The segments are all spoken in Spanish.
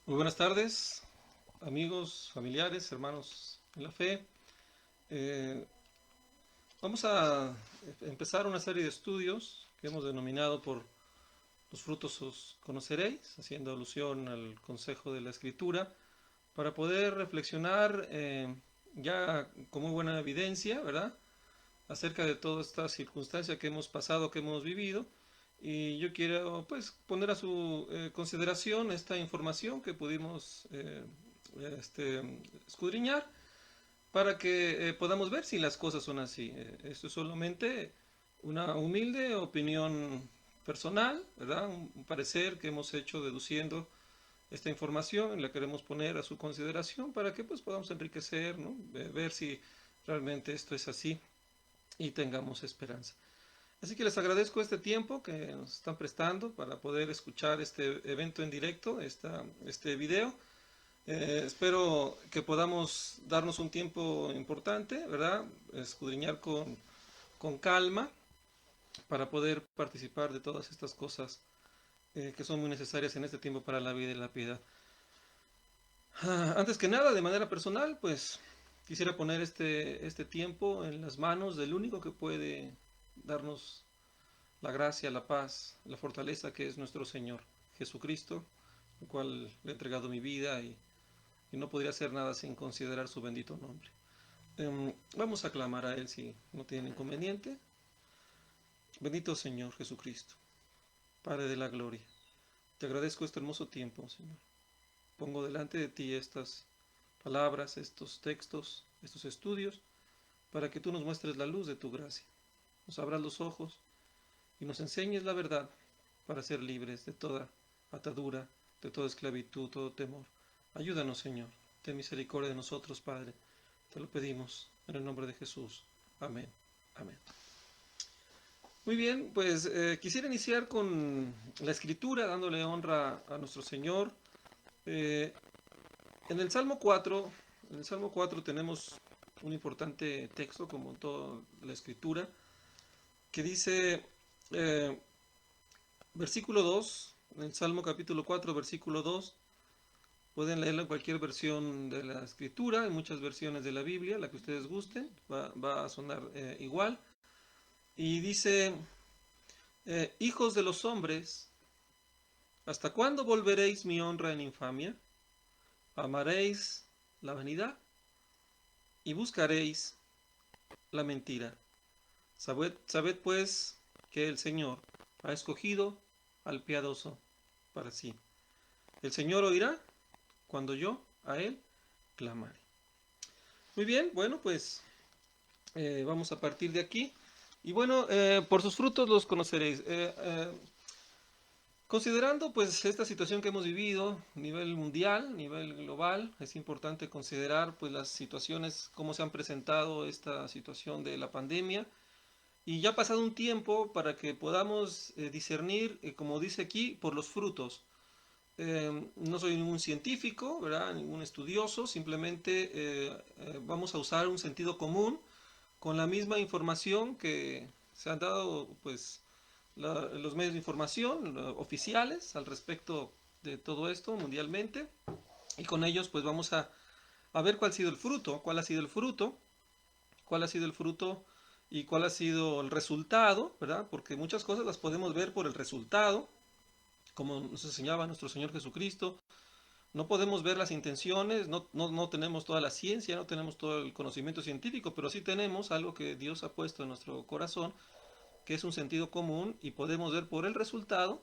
Muy buenas tardes, amigos, familiares, hermanos en la fe. Eh, Vamos a empezar una serie de estudios que hemos denominado por los frutos os conoceréis, haciendo alusión al consejo de la Escritura, para poder reflexionar ya con muy buena evidencia, ¿verdad?, acerca de toda esta circunstancia que hemos pasado, que hemos vivido. Y yo quiero pues poner a su consideración esta información que pudimos este, escudriñar para que podamos ver si las cosas son así. Esto es solamente una humilde opinión personal, ¿verdad? Un parecer que hemos hecho deduciendo esta información, la queremos poner a su consideración para que pues podamos enriquecer, ¿no? Ver si realmente esto es así y tengamos esperanza. Así que les agradezco este tiempo que nos están prestando para poder escuchar este evento en directo, este video. Espero que podamos darnos un tiempo importante, ¿verdad? Escudriñar con calma para poder participar de todas estas cosas que son muy necesarias en este tiempo para la vida y la piedad. Antes que nada, de manera personal, pues quisiera poner este tiempo en las manos del único que puede darnos la gracia, la paz, la fortaleza que es nuestro Señor Jesucristo, el cual le he entregado mi vida y no podría hacer nada sin considerar su bendito nombre. Vamos a clamar a Él si no tiene inconveniente. Bendito Señor Jesucristo, Padre de la gloria, te agradezco este hermoso tiempo, Señor. Pongo delante de ti estas palabras, estos textos, estos estudios, para que tú nos muestres la luz de tu gracia, nos abras los ojos y nos enseñes la verdad para ser libres de toda atadura, de toda esclavitud, todo temor. Ayúdanos, Señor. Ten misericordia de nosotros, Padre. Te lo pedimos en el nombre de Jesús. Amén. Amén. Muy bien, pues quisiera iniciar con la escritura, dándole honra a nuestro Señor. Eh, en el Salmo 4, en el Salmo 4 tenemos un importante texto, como en toda la escritura, que dice, eh, versículo 2, en el Salmo capítulo 4, versículo 2, pueden leerlo en cualquier versión de la escritura, en muchas versiones de la Biblia, la que ustedes gusten, va a sonar igual. Y dice, hijos de los hombres, ¿hasta cuándo volveréis mi honra en infamia? Amaréis la vanidad y buscaréis la mentira. Sabed pues que el Señor ha escogido al piadoso para sí. El Señor oirá cuando yo a Él clamaré. Muy bien, bueno, pues vamos a partir de aquí. Y bueno, por sus frutos los conoceréis. Considerando pues esta situación que hemos vivido a nivel mundial, a nivel global, es importante considerar pues las situaciones, cómo se han presentado esta situación de la pandemia. Y ya ha pasado un tiempo para que podamos discernir, como dice aquí, por los frutos. No soy ningún científico, ¿verdad?, ningún estudioso, simplemente vamos a usar un sentido común con la misma información que se han dado pues los medios de información oficiales al respecto de todo esto mundialmente, y con ellos pues vamos a ver cuál ha sido el fruto, cuál ha sido el fruto, cuál ha sido el fruto y cuál ha sido el resultado, ¿verdad? Porque muchas cosas las podemos ver por el resultado, como nos enseñaba nuestro Señor Jesucristo. No podemos ver las intenciones, no tenemos toda la ciencia, no tenemos todo el conocimiento científico, pero sí tenemos algo que Dios ha puesto en nuestro corazón, que es un sentido común, y podemos ver por el resultado,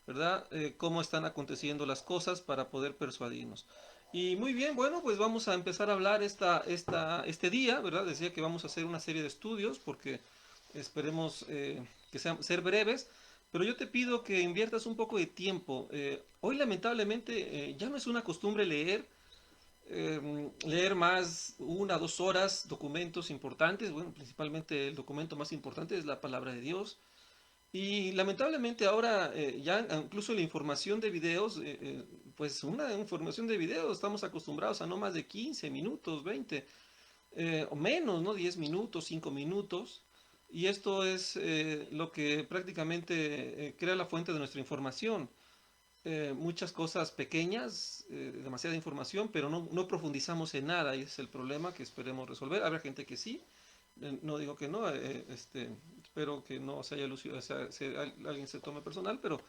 ¿verdad? Cómo están aconteciendo las cosas para poder persuadirnos. Y muy bien, bueno, pues vamos a empezar a hablar este día, ¿verdad? Decía que vamos a hacer una serie de estudios porque esperemos que sean ser breves, pero yo te pido que inviertas un poco de tiempo. Hoy lamentablemente ya no es una costumbre leer más 1 o 2 horas documentos importantes. Bueno, principalmente el documento más importante es la palabra de Dios. Y lamentablemente ahora ya incluso la información de videos, pues una información de videos estamos acostumbrados a no más de 15 minutos, 20 o menos, ¿no? 10 minutos, 5 minutos. Y esto es lo que prácticamente crea la fuente de nuestra información. muchas cosas pequeñas, demasiada información, pero no profundizamos en nada y ese es el problema que esperemos resolver. Habrá gente que sí, no digo que no, espero que no se haya o sea, alguien se tome personal, pero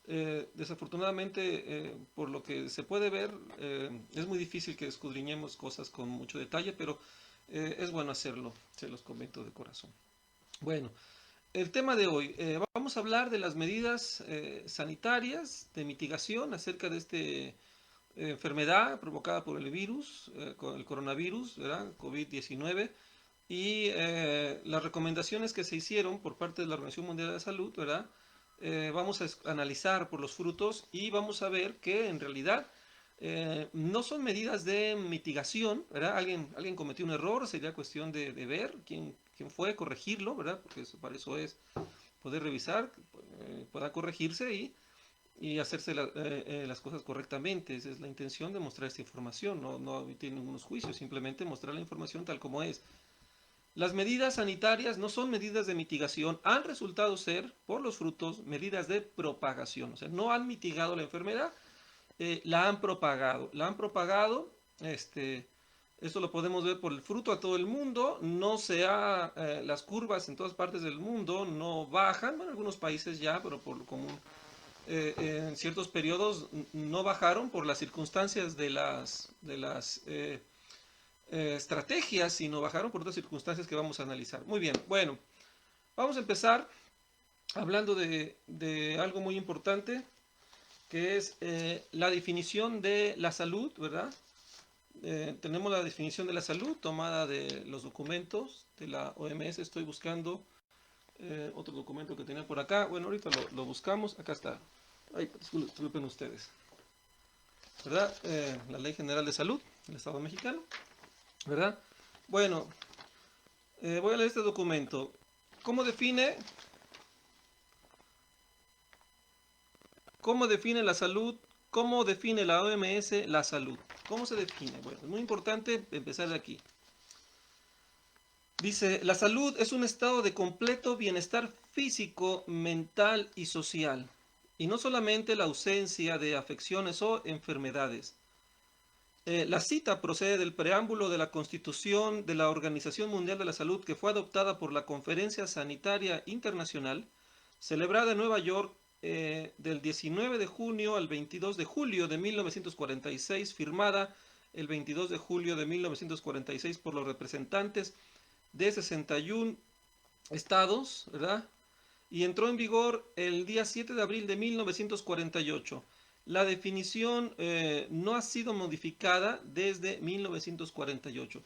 desafortunadamente, por lo que se puede ver, es muy difícil que escudriñemos cosas con mucho detalle, pero es bueno hacerlo, se los comento de corazón. Bueno, el tema de hoy, vamos a hablar de las medidas sanitarias de mitigación acerca de esta enfermedad provocada por el virus, con el coronavirus, ¿verdad? COVID-19, y las recomendaciones que se hicieron por parte de la Organización Mundial de la Salud, ¿verdad? Vamos a analizar por los frutos y vamos a ver que en realidad no son medidas de mitigación, ¿verdad? Alguien cometió un error, sería cuestión de ver quién fue, corregirlo, ¿verdad? Porque para eso es poder revisar, pueda corregirse y hacerse las cosas correctamente. Esa es la intención de mostrar esta información, no emitir ningunos juicios, simplemente mostrar la información tal como es. Las medidas sanitarias no son medidas de mitigación, han resultado ser, por los frutos, medidas de propagación. O sea, no han mitigado la enfermedad, la han propagado. Esto lo podemos ver por el fruto a todo el mundo, las curvas en todas partes del mundo no bajan, bueno, en algunos países ya, pero por común, en ciertos periodos no bajaron por las circunstancias de las estrategias, sino bajaron por otras circunstancias que vamos a analizar. Muy bien, bueno, vamos a empezar hablando de algo muy importante, que es la definición de la salud, ¿verdad? Tenemos la definición de la salud tomada de los documentos de la OMS. Estoy buscando otro documento que tenía por acá. Bueno, ahorita lo buscamos. Acá está. Ay, disculpen ustedes. ¿Verdad? La Ley General de Salud del Estado mexicano. ¿Verdad? Bueno, voy a leer este documento. ¿Cómo define la salud? ¿Cómo define la OMS la salud? ¿Cómo se define? Bueno, es muy importante empezar de aquí. Dice, la salud es un estado de completo bienestar físico, mental y social, y no solamente la ausencia de afecciones o enfermedades. La cita procede del preámbulo de la Constitución de la Organización Mundial de la Salud, que fue adoptada por la Conferencia Sanitaria Internacional, celebrada en Nueva York del 19 de junio al 22 de julio de 1946, firmada el 22 de julio de 1946 por los representantes de 61 estados, ¿verdad? Y entró en vigor el día 7 de abril de 1948. La definición no ha sido modificada desde 1948.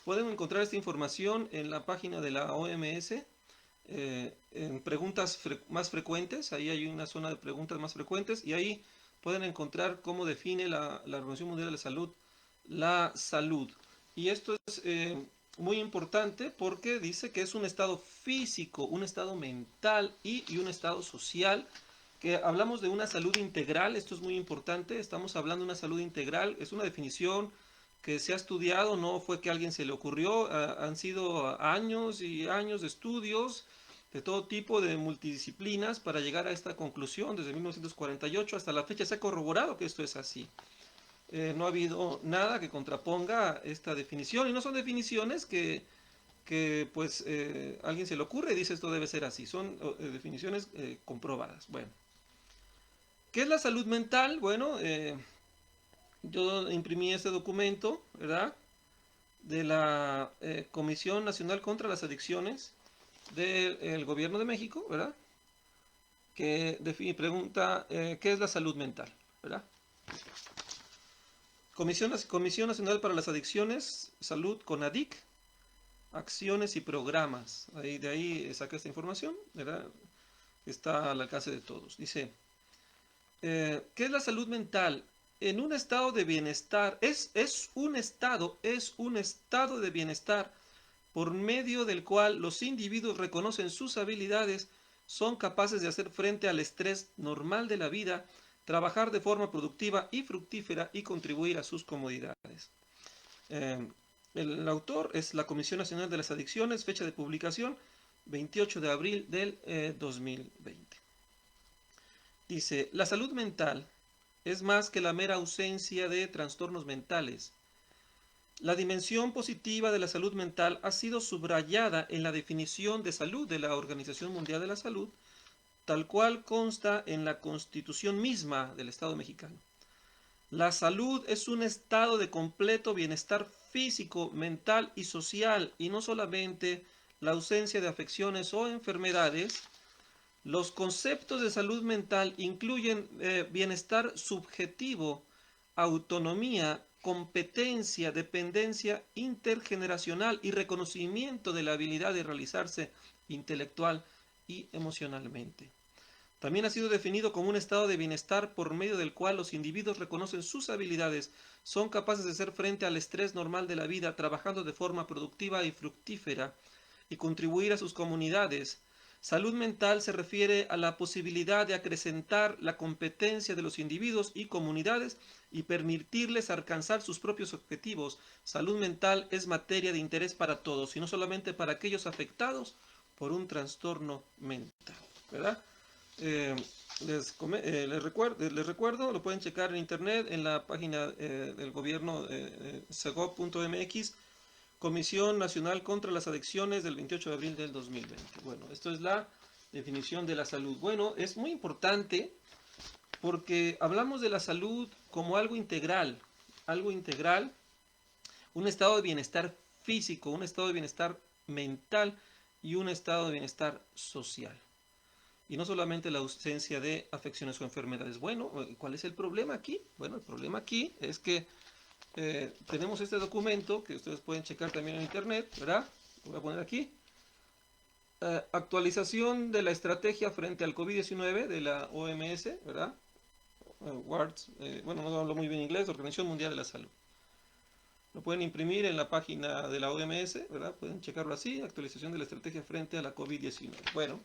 Pueden encontrar esta información en la página de la OMS, en preguntas más frecuentes. Ahí hay una zona de preguntas más frecuentes y ahí pueden encontrar cómo define la Organización Mundial de la Salud la salud. Y esto es muy importante porque dice que es un estado físico, un estado mental y un estado social, que hablamos de una salud integral. Esto es muy importante, estamos hablando de una salud integral, es una definición que se ha estudiado, no fue que a alguien se le ocurrió, han sido años y años de estudios de todo tipo de multidisciplinas para llegar a esta conclusión. Desde 1948 hasta la fecha se ha corroborado que esto es así. No ha habido nada que contraponga esta definición, y no son definiciones que pues alguien se le ocurre y dice esto debe ser así, son definiciones comprobadas. Bueno, ¿qué es la salud mental? Bueno, yo imprimí este documento, ¿verdad? De la Comisión Nacional contra las Adicciones del Gobierno de México, ¿verdad? Que pregunta, ¿qué es la salud mental? ¿Verdad? Comisión Nacional para las Adicciones, Salud, CONADIC, acciones y programas. De ahí saca esta información, ¿verdad? Está al alcance de todos. Dice, ¿qué es la salud mental? En un estado de bienestar, es un estado de bienestar por medio del cual los individuos reconocen sus habilidades, son capaces de hacer frente al estrés normal de la vida, trabajar de forma productiva y fructífera y contribuir a sus comodidades. El autor es la Comisión Nacional de las Adicciones, fecha de publicación 28 de abril del 2020. Dice, la salud mental es más que la mera ausencia de trastornos mentales. La dimensión positiva de la salud mental ha sido subrayada en la definición de salud de la Organización Mundial de la Salud, tal cual consta en la Constitución misma del Estado mexicano. La salud es un estado de completo bienestar físico, mental y social, y no solamente la ausencia de afecciones o enfermedades. Los conceptos de salud mental incluyen bienestar subjetivo, autonomía, competencia, dependencia intergeneracional y reconocimiento de la habilidad de realizarse intelectual y emocionalmente. También ha sido definido como un estado de bienestar por medio del cual los individuos reconocen sus habilidades, son capaces de hacer frente al estrés normal de la vida, trabajando de forma productiva y fructífera y contribuir a sus comunidades. Salud mental se refiere a la posibilidad de acrecentar la competencia de los individuos y comunidades y permitirles alcanzar sus propios objetivos. Salud mental es materia de interés para todos y no solamente para aquellos afectados por un trastorno mental, ¿verdad? Les recuerdo, lo pueden checar en internet en la página del gobierno segov.mx, Comisión Nacional contra las Adicciones del 28 de abril del 2020. Bueno, esto es la definición de la salud. Bueno, es muy importante porque hablamos de la salud como algo integral, un estado de bienestar físico, un estado de bienestar mental y un estado de bienestar social. Y no solamente la ausencia de afecciones o enfermedades. Bueno, ¿cuál es el problema aquí? Bueno, el problema aquí es que tenemos este documento que ustedes pueden checar también en internet, ¿verdad? Lo voy a poner aquí. Actualización de la estrategia frente al COVID-19 de la OMS, ¿verdad? Bueno, no hablo muy bien inglés, Organización Mundial de la Salud. Lo pueden imprimir en la página de la OMS, ¿verdad? Pueden checarlo así, actualización de la estrategia frente a la COVID-19. Bueno,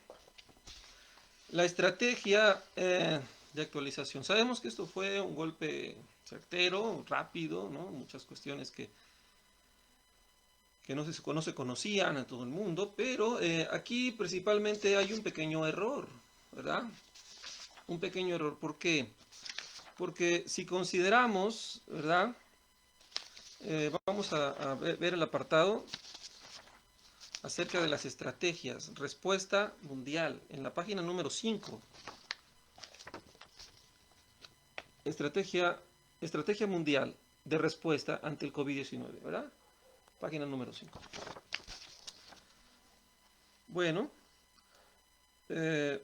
la estrategia de actualización. Sabemos que esto fue un golpe certero, rápido, ¿no? Muchas cuestiones que no se conocían a todo el mundo, pero aquí principalmente hay un pequeño error, ¿verdad? Un pequeño error. ¿Por qué? Porque si consideramos, ¿verdad? Vamos a ver el apartado acerca de las estrategias. Respuesta mundial, en la página número 5. Estrategia mundial de respuesta ante el COVID-19, ¿verdad? Página número 5. Bueno,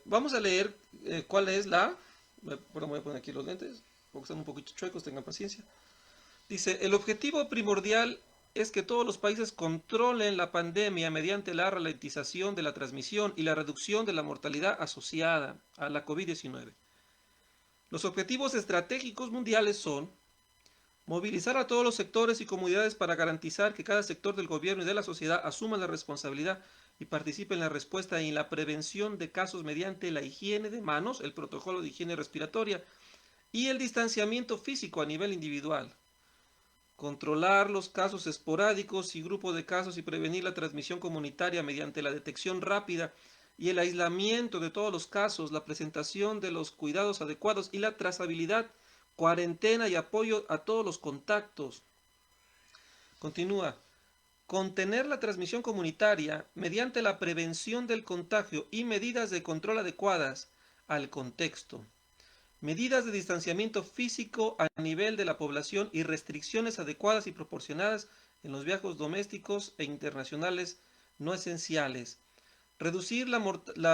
vamos a leer cuál es la... Bueno, voy a poner aquí los lentes, porque están un poquito chuecos, tengan paciencia. Dice, el objetivo primordial es que todos los países controlen la pandemia mediante la ralentización de la transmisión y la reducción de la mortalidad asociada a la COVID-19. Los objetivos estratégicos mundiales son movilizar a todos los sectores y comunidades para garantizar que cada sector del gobierno y de la sociedad asuma la responsabilidad y participe en la respuesta y en la prevención de casos mediante la higiene de manos, el protocolo de higiene respiratoria y el distanciamiento físico a nivel individual. Controlar los casos esporádicos y grupos de casos y prevenir la transmisión comunitaria mediante la detección rápida y el aislamiento de todos los casos, la presentación de los cuidados adecuados y la trazabilidad, cuarentena y apoyo a todos los contactos. Continúa. Contener la transmisión comunitaria mediante la prevención del contagio y medidas de control adecuadas al contexto. Medidas de distanciamiento físico a nivel de la población y restricciones adecuadas y proporcionadas en los viajes domésticos e internacionales no esenciales. Reducir la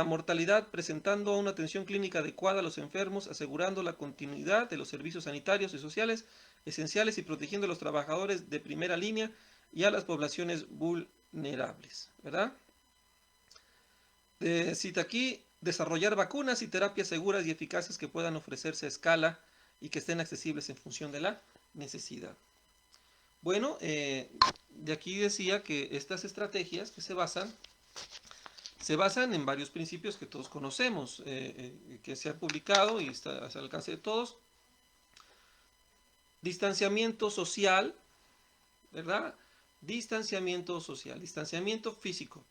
mortalidad presentando una atención clínica adecuada a los enfermos, asegurando la continuidad de los servicios sanitarios y sociales esenciales y protegiendo a los trabajadores de primera línea y a las poblaciones vulnerables, ¿verdad? Cita aquí, desarrollar vacunas y terapias seguras y eficaces que puedan ofrecerse a escala y que estén accesibles en función de la necesidad. Bueno, de aquí decía que estas estrategias que se basan en varios principios que todos conocemos, que se han publicado y está al alcance de todos. Distanciamiento social, ¿verdad? Distanciamiento social, distanciamiento físico.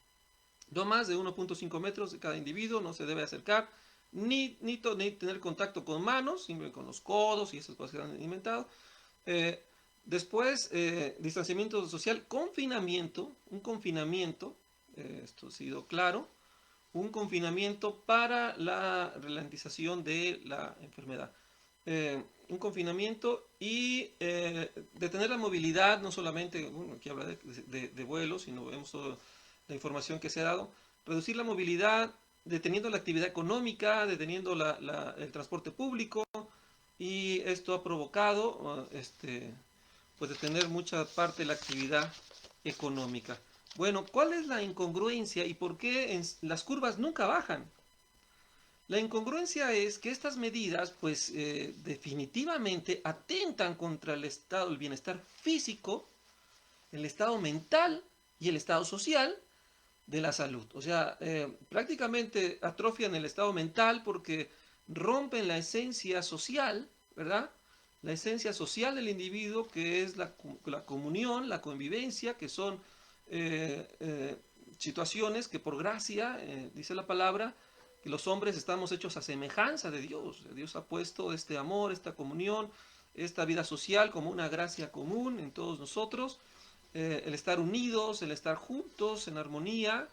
No más de 1.5 metros de cada individuo, no se debe acercar ni tener contacto con manos, simplemente con los codos y esas cosas que han inventado. Eh, Después, distanciamiento social, confinamiento, un confinamiento, esto ha sido claro, un confinamiento para la ralentización de la enfermedad. Un confinamiento y detener la movilidad, no solamente, bueno, aquí habla de vuelos, sino vemos toda la información que se ha dado, reducir la movilidad, deteniendo la actividad económica, deteniendo el transporte público, y esto ha provocado pues detener mucha parte de la actividad económica. Bueno, ¿cuál es la incongruencia y por qué las curvas nunca bajan? La incongruencia es que estas medidas, pues definitivamente atentan contra el estado, el bienestar físico, el estado mental y el estado social de la salud. O sea, prácticamente atrofian el estado mental porque rompen la esencia social, ¿verdad? La esencia social del individuo, que es la comunión, la convivencia, que son eh, eh, situaciones que por gracia, dice la palabra, que los hombres estamos hechos a semejanza de Dios. Dios ha puesto este amor, esta comunión, esta vida social como una gracia común en todos nosotros. El estar unidos, el estar juntos en armonía,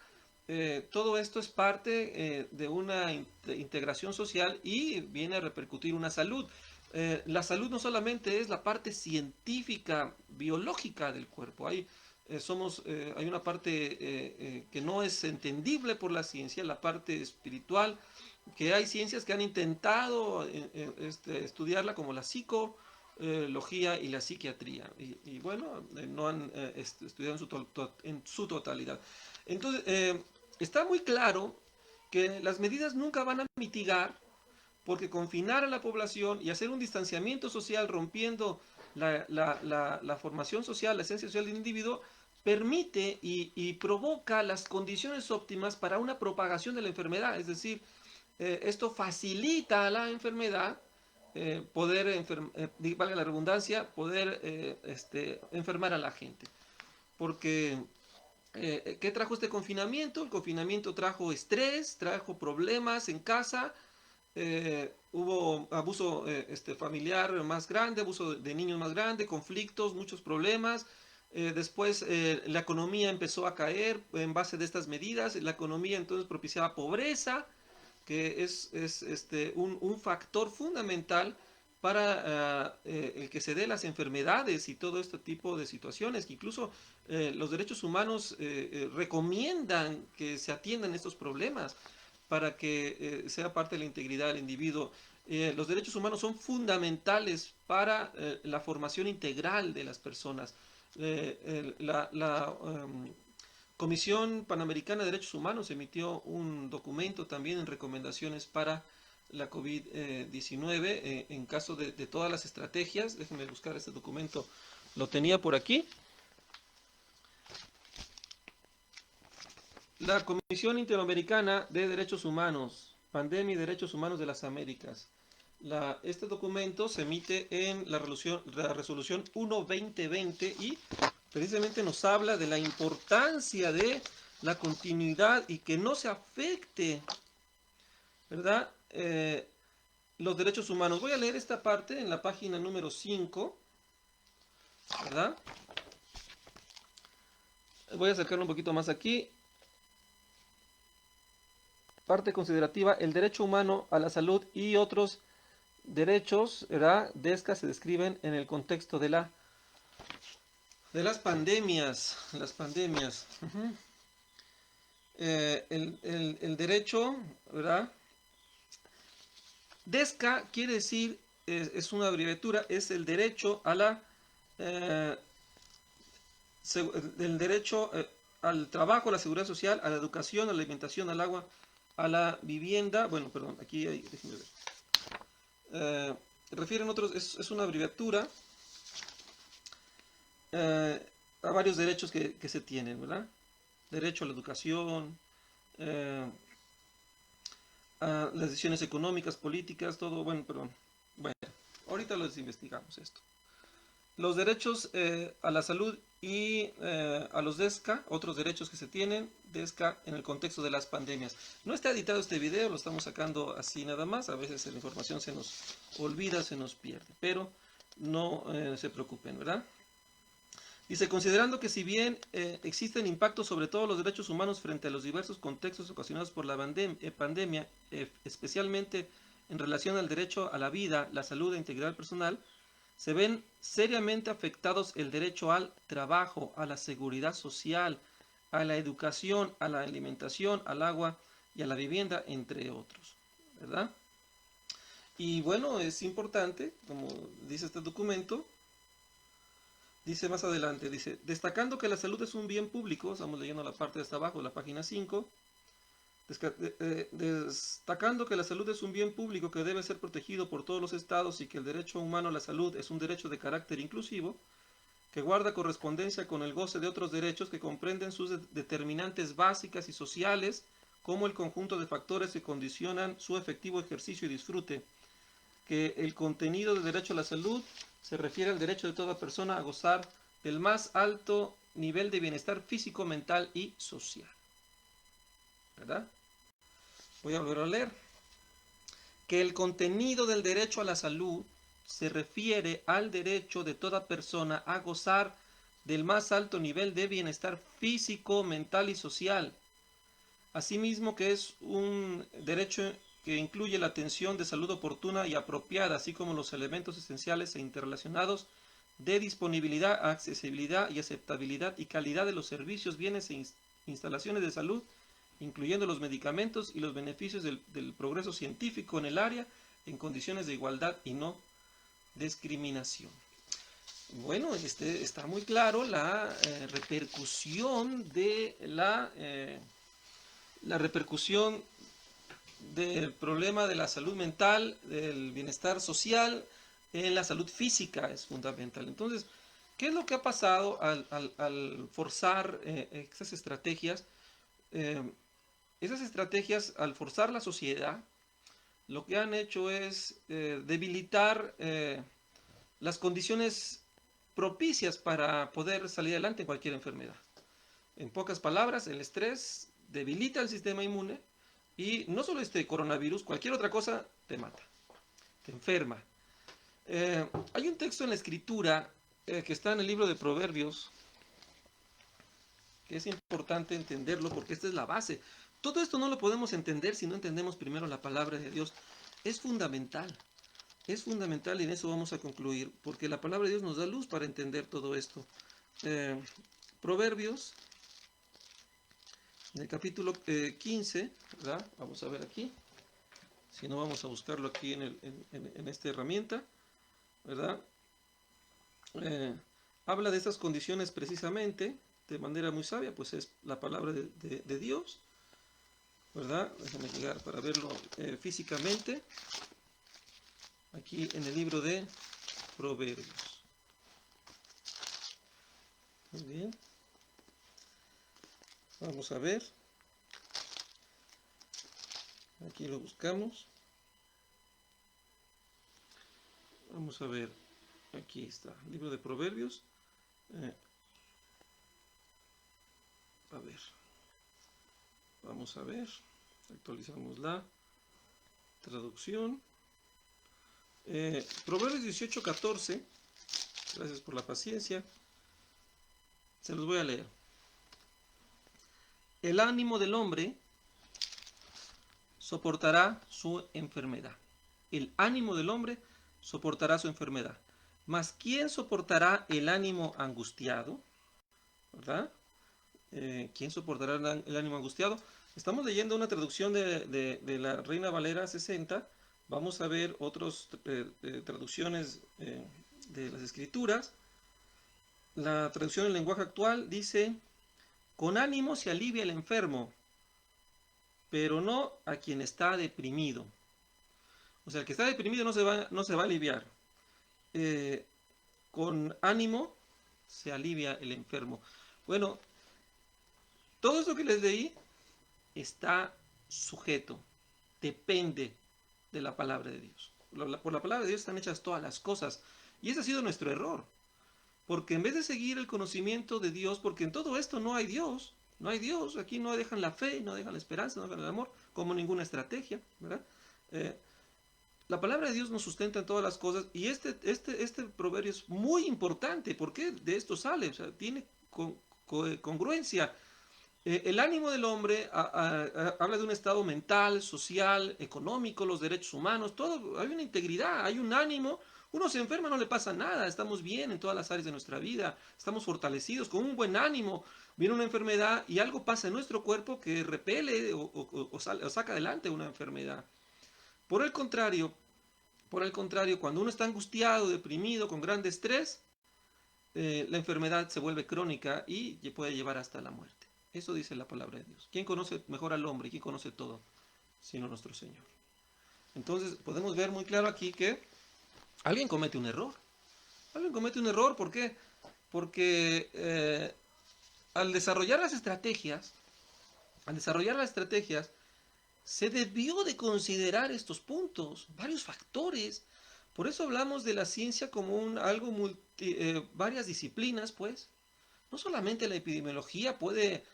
todo esto es parte de una integración social y viene a repercutir una salud. La salud no solamente es la parte científica, biológica del cuerpo, hay una parte que no es entendible por la ciencia, la parte espiritual, que hay ciencias que han intentado estudiarla como la psicología y la psiquiatría, y bueno, no han estudiado en su totalidad. Entonces, está muy claro que las medidas nunca van a mitigar, porque confinar a la población y hacer un distanciamiento social rompiendo la formación social, la esencia social del individuo, permite y provoca las condiciones óptimas para una propagación de la enfermedad. Es decir, esto facilita a la enfermedad valga la redundancia, poder enfermar a la gente. Porque ¿qué trajo este confinamiento? El confinamiento trajo estrés, trajo problemas en casa, hubo abuso familiar más grande, abuso de niños más grande, conflictos, muchos problemas. Después la economía empezó a caer en base de estas medidas. La economía entonces propiciaba pobreza, que es un factor fundamental para el que se dé las enfermedades y todo este tipo de situaciones, que incluso los derechos humanos recomiendan que se atiendan estos problemas para que sea parte de la integridad del individuo. Los derechos humanos son fundamentales para la formación integral de las personas. La Comisión Panamericana de Derechos Humanos emitió un documento también en recomendaciones para la COVID-19 en caso de todas las estrategias. Déjenme buscar este documento, lo tenía por aquí. La Comisión Interamericana de Derechos Humanos, Pandemia y Derechos Humanos de las Américas. Este documento se emite en la resolución 1-2020 y precisamente nos habla de la importancia de la continuidad y que no se afecte, ¿verdad? Los derechos humanos. Voy a leer esta parte en la página número 5, ¿verdad? Voy a acercarlo un poquito más aquí. Parte considerativa, el derecho humano a la salud y otros derechos, ¿verdad? DESCA se describen en el contexto de las pandemias. Las pandemias. El derecho, ¿verdad? DESCA quiere decir, es una abreviatura, es el derecho a el derecho al trabajo, a la seguridad social, a la educación, a la alimentación, al agua, a la vivienda. Bueno, perdón, aquí hay, déjenme ver. Refieren otros, es una abreviatura a varios derechos que se tienen, ¿verdad? Derecho a la educación, a las decisiones económicas, políticas, todo, bueno, perdón. Bueno, ahorita los investigamos esto. los derechos a la salud y a los DESCA, otros derechos que se tienen, DESCA en el contexto de las pandemias. No está editado este video, lo estamos sacando así nada más, a veces la información se nos olvida, se nos pierde, pero no se preocupen, ¿verdad? Dice, considerando que si bien existen impactos sobre todos los derechos humanos frente a los diversos contextos ocasionados por la pandemia, especialmente en relación al derecho a la vida, la salud e integridad personal, se ven seriamente afectados el derecho al trabajo, a la seguridad social, a la educación, a la alimentación, al agua y a la vivienda, entre otros, ¿verdad? Y bueno, es importante, como dice este documento, dice más adelante, dice, destacando que la salud es un bien público, estamos leyendo la parte de hasta abajo, la página 5, destacando que la salud es un bien público que debe ser protegido por todos los estados y que el derecho humano a la salud es un derecho de carácter inclusivo, que guarda correspondencia con el goce de otros derechos que comprenden sus determinantes básicas y sociales, como el conjunto de factores que condicionan su efectivo ejercicio y disfrute, que el contenido del derecho a la salud se refiere al derecho de toda persona a gozar del más alto nivel de bienestar físico, mental y social. ¿Verdad? Voy a volver a leer. Que el contenido del derecho a la salud se refiere al derecho de toda persona a gozar del más alto nivel de bienestar físico, mental y social. Asimismo que es un derecho que incluye la atención de salud oportuna y apropiada, así como los elementos esenciales e interrelacionados de disponibilidad, accesibilidad y aceptabilidad y calidad de los servicios, bienes e instalaciones de salud, incluyendo los medicamentos y los beneficios del progreso científico en el área, en condiciones de igualdad y no discriminación. Bueno, está muy claro la repercusión de la repercusión del problema de la salud mental, del bienestar social, en la salud física es fundamental. Entonces, ¿qué es lo que ha pasado al forzar esas estrategias? Esas estrategias, al forzar la sociedad, lo que han hecho es debilitar las condiciones propicias para poder salir adelante en cualquier enfermedad. En pocas palabras, el estrés debilita el sistema inmune y no solo este coronavirus, cualquier otra cosa te mata, te enferma. Hay un texto en la escritura que está en el libro de Proverbios, que es importante entenderlo porque esta es la base. Todo esto no lo podemos entender si no entendemos primero la palabra de Dios. Es fundamental y en eso vamos a concluir, porque la palabra de Dios nos da luz para entender todo esto. Proverbios, en el capítulo 15, ¿verdad? Vamos a ver aquí, si no vamos a buscarlo aquí en esta herramienta, ¿verdad? Habla de estas condiciones precisamente, de manera muy sabia, pues es la palabra de Dios, ¿verdad? Déjame llegar para verlo físicamente, aquí en el libro de Proverbios. Muy bien. Vamos a ver. Aquí lo buscamos. Vamos a ver. Aquí está. Libro de Proverbios. A ver. Vamos a ver. Actualizamos la traducción. Proverbios 18:14. Gracias por la paciencia. Se los voy a leer. El ánimo del hombre soportará su enfermedad. El ánimo del hombre soportará su enfermedad. Mas ¿quién soportará el ánimo angustiado? ¿Verdad? ¿Quién soportará el ánimo angustiado? Estamos leyendo una traducción de la Reina Valera 60. Vamos a ver otras traducciones de las Escrituras. La traducción en lenguaje actual dice: con ánimo se alivia el enfermo, pero no a quien está deprimido. O sea, el que está deprimido no se va a aliviar. Con ánimo se alivia el enfermo. Bueno, todo esto que les leí está sujeto, depende de la palabra de Dios. Por la palabra de Dios están hechas todas las cosas. Y ese ha sido nuestro error. Porque en vez de seguir el conocimiento de Dios, porque en todo esto no hay Dios, no hay Dios, aquí no dejan la fe, no dejan la esperanza, no dejan el amor, como ninguna estrategia, ¿verdad? Eh, la palabra de Dios nos sustenta en todas las cosas y este proverbio es muy importante porque de esto sale, o sea, tiene congruencia. El ánimo del hombre habla de un estado mental, social, económico, los derechos humanos, todo, hay una integridad, hay un ánimo. Uno se enferma, no le pasa nada, estamos bien en todas las áreas de nuestra vida, estamos fortalecidos, con un buen ánimo. Viene una enfermedad y algo pasa en nuestro cuerpo que repele o saca adelante una enfermedad. Por el contrario, cuando uno está angustiado, deprimido, con gran estrés, la enfermedad se vuelve crónica y puede llevar hasta la muerte. Eso dice la palabra de Dios. ¿Quién conoce mejor al hombre? ¿Quién conoce todo? Sino nuestro Señor. Entonces podemos ver muy claro aquí que alguien comete un error. Alguien comete un error, ¿por qué? Porque al desarrollar las estrategias, se debió de considerar estos puntos, varios factores. Por eso hablamos de la ciencia como varias disciplinas, pues. No solamente la epidemiología puede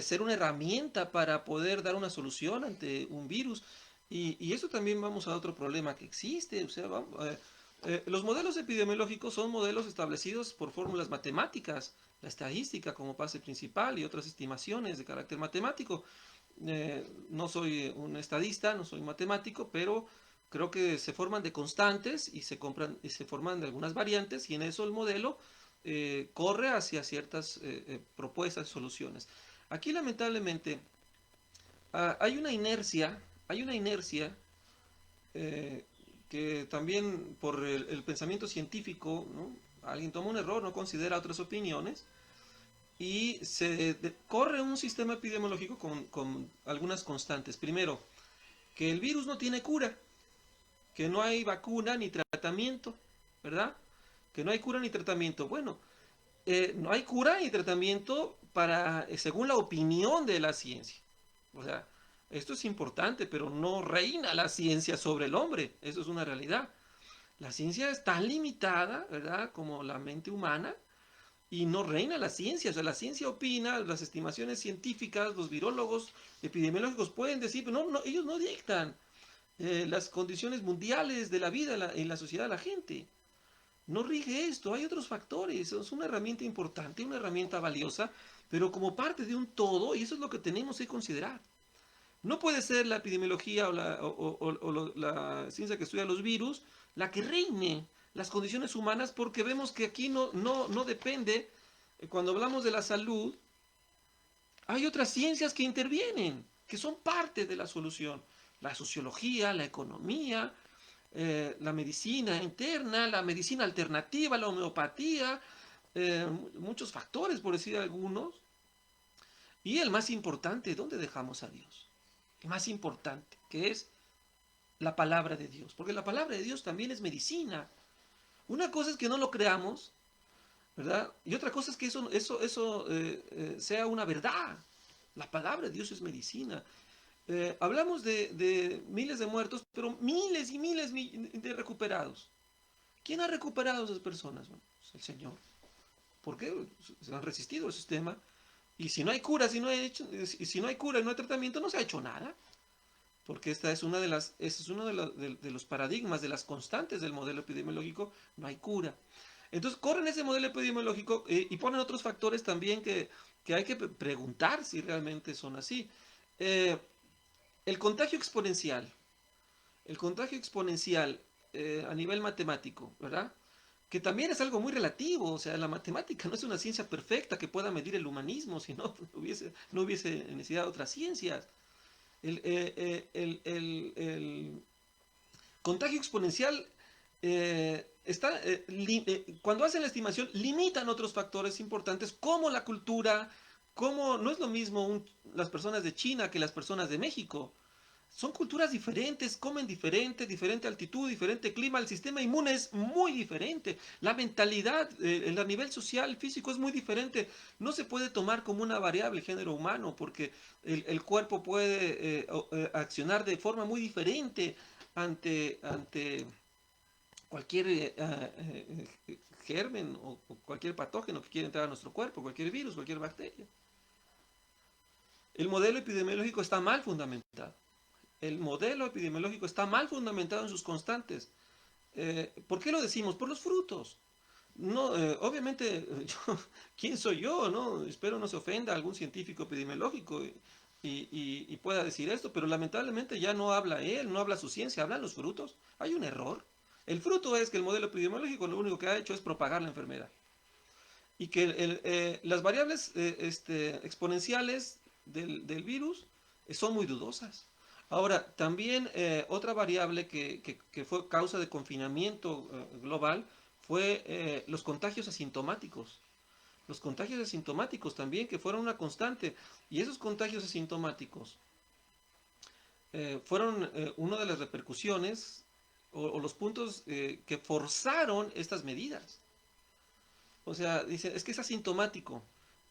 ser una herramienta para poder dar una solución ante un virus. Y eso también vamos a otro problema que existe. O sea, los modelos epidemiológicos son modelos establecidos por fórmulas matemáticas, la estadística como base principal y otras estimaciones de carácter matemático. No soy un estadista, no soy matemático, pero creo que se forman de constantes y se forman de algunas variantes y en eso el modelo corre hacia ciertas propuestas, soluciones. Aquí lamentablemente hay una inercia eh, que también por el pensamiento científico, ¿no? Alguien toma un error, no considera otras opiniones y corre un sistema epidemiológico con algunas constantes. Primero, que el virus no tiene cura, que no hay vacuna ni tratamiento, ¿verdad? Que no hay cura ni tratamiento. Bueno, no hay cura ni tratamiento según la opinión de la ciencia. O sea, esto es importante, pero no reina la ciencia sobre el hombre. Eso es una realidad. La ciencia es tan limitada, ¿verdad?, como la mente humana, y no reina la ciencia. O sea, la ciencia opina, las estimaciones científicas, los virólogos epidemiológicos pueden decir, pero ellos no dictan las condiciones mundiales de la vida en la sociedad de la gente. No rige esto, hay otros factores, es una herramienta importante, una herramienta valiosa, pero como parte de un todo, y eso es lo que tenemos que considerar. No puede ser la epidemiología o la ciencia que estudia los virus la que reine las condiciones humanas, porque vemos que aquí no depende, cuando hablamos de la salud, hay otras ciencias que intervienen, que son parte de la solución. La sociología, la economía, la medicina interna, la medicina alternativa, la homeopatía, muchos factores, por decir algunos. Y el más importante, ¿dónde dejamos a Dios? El más importante, que es la palabra de Dios. Porque la palabra de Dios también es medicina. Una cosa es que no lo creamos, ¿verdad? Y otra cosa es que eso sea una verdad. La palabra de Dios es medicina. Hablamos de miles de muertos, pero miles y miles de recuperados. ¿Quién ha recuperado a esas personas? Bueno, pues el Señor. ¿Por qué? Se han resistido al sistema. Y si no hay cura, si no hay cura y no hay tratamiento, no se ha hecho nada. Porque esta es uno de los paradigmas, de las constantes del modelo epidemiológico. No hay cura. Entonces corren ese modelo epidemiológico y ponen otros factores también que hay que preguntar si realmente son así. El contagio exponencial. El contagio exponencial a nivel matemático, ¿verdad? Que también es algo muy relativo. O sea, la matemática no es una ciencia perfecta que pueda medir el humanismo, si no hubiese necesidad de otras ciencias. El contagio exponencial cuando hacen la estimación limitan otros factores importantes como la cultura, como no es lo mismo las personas de China que las personas de México. Son culturas diferentes, comen diferente, diferente altitud, diferente clima, el sistema inmune es muy diferente, la mentalidad, el nivel social, físico es muy diferente. No se puede tomar como una variable el género humano porque el cuerpo puede accionar de forma muy diferente ante cualquier germen o cualquier patógeno que quiera entrar a nuestro cuerpo, cualquier virus, cualquier bacteria. El modelo epidemiológico está mal fundamentado. El modelo epidemiológico está mal fundamentado en sus constantes. ¿Por qué lo decimos? Por los frutos. No, obviamente, ¿quién soy yo? ¿No? Espero no se ofenda algún científico epidemiológico y pueda decir esto, pero lamentablemente ya no habla él, no habla su ciencia, hablan los frutos. Hay un error. El fruto es que el modelo epidemiológico lo único que ha hecho es propagar la enfermedad. Y que las variables exponenciales del virus son muy dudosas. Ahora, también otra variable que fue causa de confinamiento global fue los contagios asintomáticos. Los contagios asintomáticos también, que fueron una constante. Y esos contagios asintomáticos fueron una de las repercusiones o los puntos que forzaron estas medidas. O sea, dice, es que es asintomático.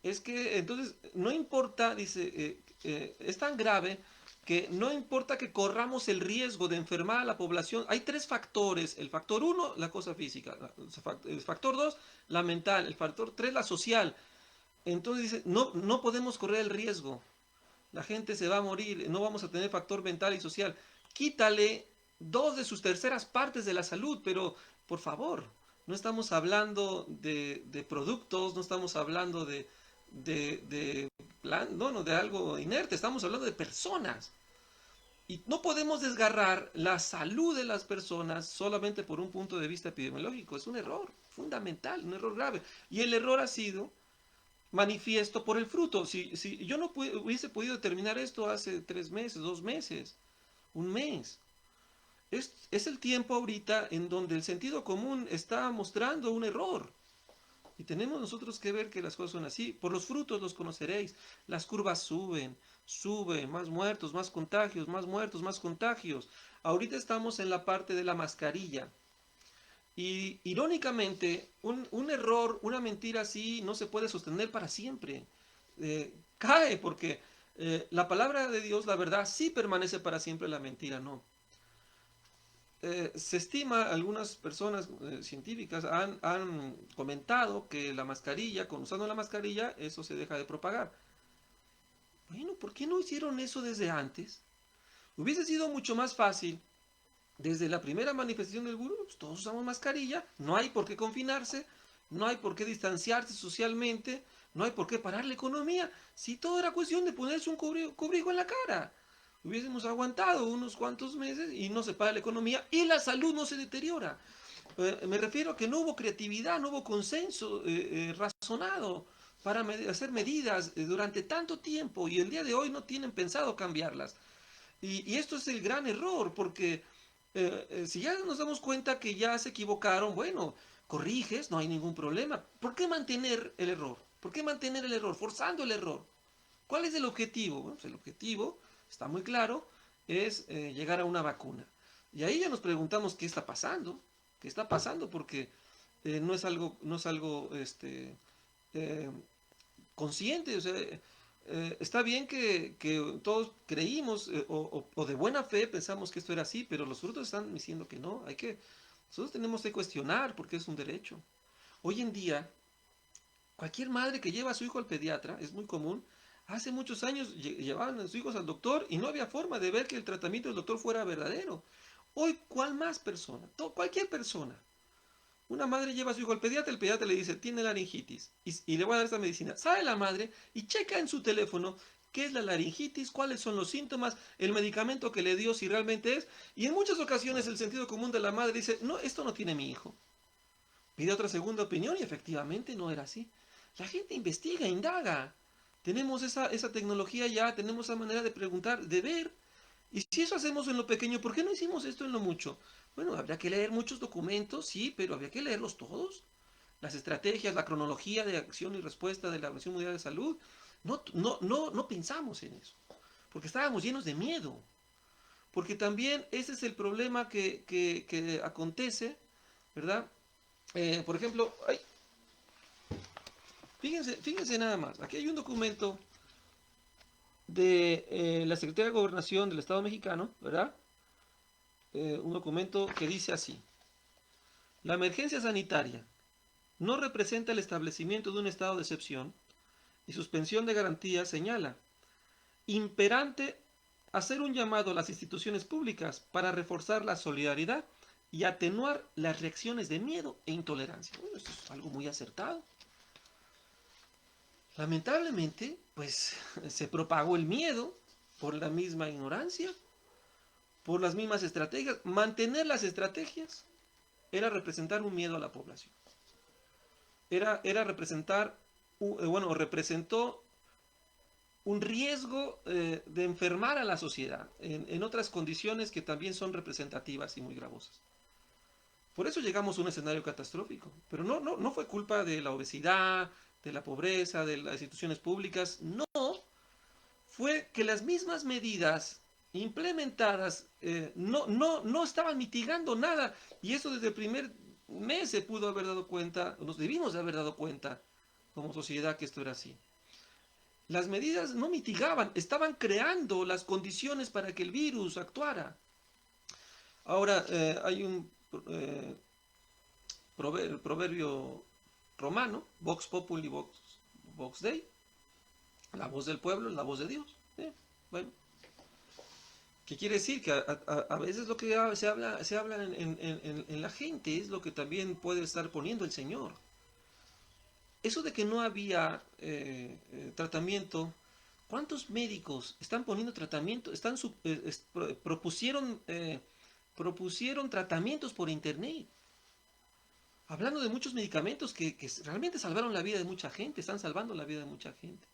Es que entonces no importa, dice, es tan grave que no importa que corramos el riesgo de enfermar a la población. Hay tres factores. El factor 1, la cosa física. El factor 2, la mental. El factor 3, la social. Entonces dice, no podemos correr el riesgo. La gente se va a morir. No vamos a tener factor mental y social. Quítale 2 de sus terceras partes de la salud, pero por favor, no estamos hablando de productos, no estamos hablando de plan, no, de algo inerte, estamos hablando de personas. Y no podemos desgarrar la salud de las personas solamente por un punto de vista epidemiológico. Es un error fundamental, un error grave. Y el error ha sido manifiesto por el fruto. Si yo no hubiese podido determinar esto hace 3 meses, 2 meses, un mes. Es el tiempo ahorita en donde el sentido común está mostrando un error. Y tenemos nosotros que ver que las cosas son así. Por los frutos los conoceréis. Las curvas suben, más muertos, más contagios, más muertos, más contagios. Ahorita estamos en la parte de la mascarilla. Y irónicamente, un error, una mentira así no se puede sostener para siempre. Cae porque la palabra de Dios, la verdad, sí permanece para siempre, la mentira no. Se estima, algunas personas científicas han comentado que la mascarilla, usando la mascarilla, eso se deja de propagar. Bueno, ¿por qué no hicieron eso desde antes? Hubiese sido mucho más fácil. Desde la primera manifestación del virus, pues todos usamos mascarilla, no hay por qué confinarse, no hay por qué distanciarse socialmente, no hay por qué parar la economía. Si todo era cuestión de ponerse un cubrigo en la cara, hubiésemos aguantado unos cuantos meses y no se para la economía y la salud no se deteriora. Me refiero a que no hubo creatividad, no hubo consenso razonado para hacer medidas durante tanto tiempo y el día de hoy no tienen pensado cambiarlas. Y esto es el gran error, porque si ya nos damos cuenta que ya se equivocaron, bueno, corriges, no hay ningún problema. ¿Por qué mantener el error? ¿Por qué mantener el error? Forzando el error. ¿Cuál es el objetivo? Bueno, pues el objetivo, está muy claro, es llegar a una vacuna. Y ahí ya nos preguntamos qué está pasando. ¿Qué está pasando? Porque no es algo eh, consciente. O sea, está bien que todos creímos o de buena fe pensamos que esto era así, pero los frutos están diciendo que no. Nosotros tenemos que cuestionar porque es un derecho. Hoy en día, cualquier madre que lleva a su hijo al pediatra, es muy común. Hace muchos años llevaban a sus hijos al doctor y no había forma de ver que el tratamiento del doctor fuera verdadero. Hoy, ¿cuál más persona? Cualquier persona. Una madre lleva a su hijo al pediatra, el pediatra le dice, tiene laringitis, y le voy a dar esta medicina. Sale la madre y checa en su teléfono qué es la laringitis, cuáles son los síntomas, el medicamento que le dio, si realmente es. Y en muchas ocasiones el sentido común de la madre dice, no, esto no tiene mi hijo. Pide otra segunda opinión y efectivamente no era así. La gente investiga, indaga. Tenemos esa tecnología ya, tenemos esa manera de preguntar, de ver. Y si eso hacemos en lo pequeño, ¿por qué no hicimos esto en lo mucho? Bueno, habría que leer muchos documentos, sí, pero habría que leerlos todos. Las estrategias, la cronología de acción y respuesta de la Organización Mundial de Salud. No pensamos en eso, porque estábamos llenos de miedo. Porque también ese es el problema que acontece, ¿verdad? Por ejemplo, fíjense nada más, aquí hay un documento de la Secretaría de Gobernación del Estado mexicano, ¿verdad? Un documento que dice así: la emergencia sanitaria no representa el establecimiento de un estado de excepción y suspensión de garantías señala imperante hacer un llamado a las instituciones públicas para reforzar la solidaridad y atenuar las reacciones de miedo e intolerancia. Bueno, esto es algo muy acertado. Lamentablemente, pues se propagó el miedo por la misma ignorancia, por las mismas estrategias. Mantener las estrategias era representar un miedo a la población. Era representar, bueno, representó un riesgo de enfermar a la sociedad en otras condiciones que también son representativas y muy gravosas. Por eso llegamos a un escenario catastrófico. Pero no fue culpa de la obesidad, de la pobreza, de las instituciones públicas. No, fue que las mismas medidas implementadas no estaban mitigando nada. Y eso desde el primer mes se pudo haber dado cuenta, nos debimos de haber dado cuenta como sociedad que esto era así. Las medidas no mitigaban, estaban creando las condiciones para que el virus actuara. Ahora, hay un proverbio romano, Vox Populi, Vox Dei, la voz del pueblo, la voz de Dios. Bueno, ¿qué quiere decir? Que a veces lo que se habla en la gente es lo que también puede estar poniendo el Señor. Eso de que no había tratamiento, ¿cuántos médicos están poniendo tratamiento? Propusieron tratamientos por internet. Hablando de muchos medicamentos que realmente salvaron la vida de mucha gente, están salvando la vida de mucha gente.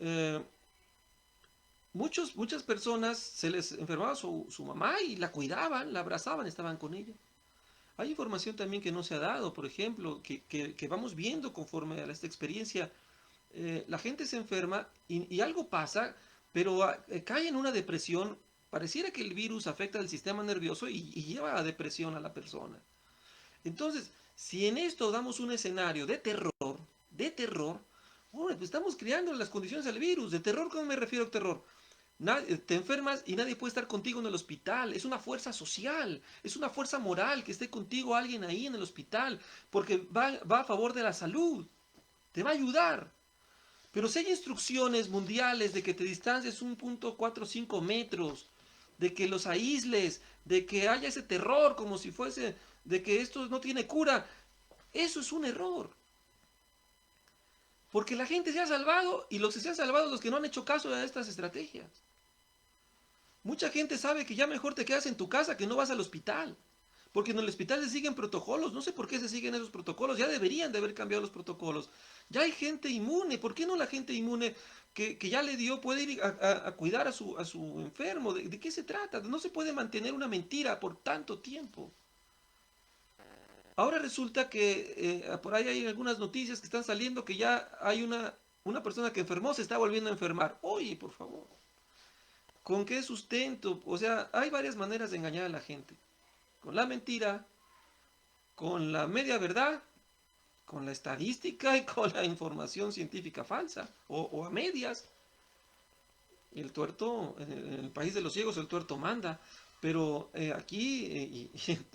Eh, muchas personas se les enfermaba su mamá y la cuidaban, la abrazaban, estaban con ella. Hay información también que no se ha dado, por ejemplo, que vamos viendo conforme a esta experiencia. La gente se enferma y algo pasa, pero cae en una depresión. Pareciera que el virus afecta al sistema nervioso y lleva a depresión a la persona. Entonces, si en esto damos un escenario de terror, bueno, pues estamos creando las condiciones al virus. ¿De terror cómo me refiero a terror? Te enfermas y nadie puede estar contigo en el hospital. Es una fuerza social, es una fuerza moral que esté contigo alguien ahí en el hospital, porque va a favor de la salud, te va a ayudar. Pero si hay instrucciones mundiales de que te distancies 1.45 metros, de que los aísles, de que haya ese terror como si fuese, de que esto no tiene cura, eso es un error. Porque la gente se ha salvado y los que se han salvado son los que no han hecho caso a estas estrategias. Mucha gente sabe que ya mejor te quedas en tu casa que no vas al hospital. Porque en el hospital se siguen protocolos. No sé por qué se siguen esos protocolos. Ya deberían de haber cambiado los protocolos. Ya hay gente inmune. ¿Por qué no la gente inmune que ya le dio puede ir a cuidar a su enfermo? ¿De qué se trata? No se puede mantener una mentira por tanto tiempo. Ahora resulta que por ahí hay algunas noticias que están saliendo que ya hay una persona que enfermó, se está volviendo a enfermar. Oye, por favor. ¿Con qué sustento? O sea, hay varias maneras de engañar a la gente. Con la mentira, con la media verdad, con la estadística y con la información científica falsa o a medias. El tuerto, en el país de los ciegos, el tuerto manda. Pero aquí y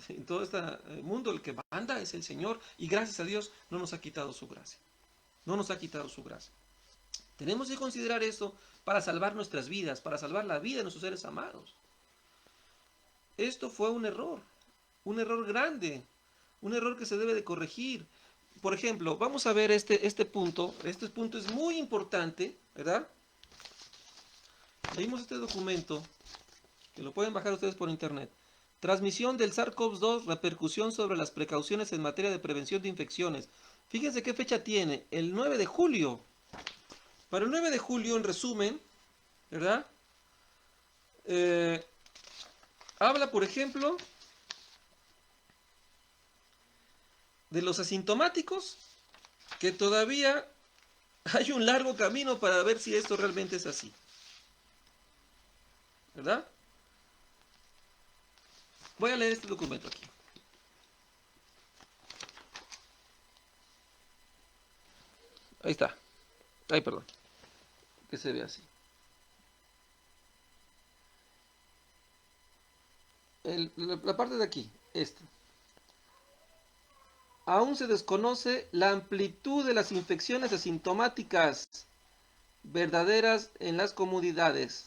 en todo este mundo el que manda es el Señor y gracias a Dios no nos ha quitado su gracia. No nos ha quitado su gracia. Tenemos que considerar esto para salvar nuestras vidas, para salvar la vida de nuestros seres amados. Esto fue un error grande, un error que se debe de corregir. Por ejemplo, vamos a ver este punto es muy importante, ¿verdad? Leímos este documento, que lo pueden bajar ustedes por internet. Transmisión del SARS-CoV-2, repercusión sobre las precauciones en materia de prevención de infecciones. Fíjense qué fecha tiene, el 9 de julio. Para el 9 de julio, en resumen, ¿verdad? Habla, por ejemplo, de los asintomáticos, que todavía hay un largo camino para ver si esto realmente es así. ¿Verdad? Voy a leer este documento aquí. Ahí está. Ay, perdón. Que se ve así. La parte de aquí, esta. aún se desconoce la amplitud de las infecciones asintomáticas verdaderas en las comunidades.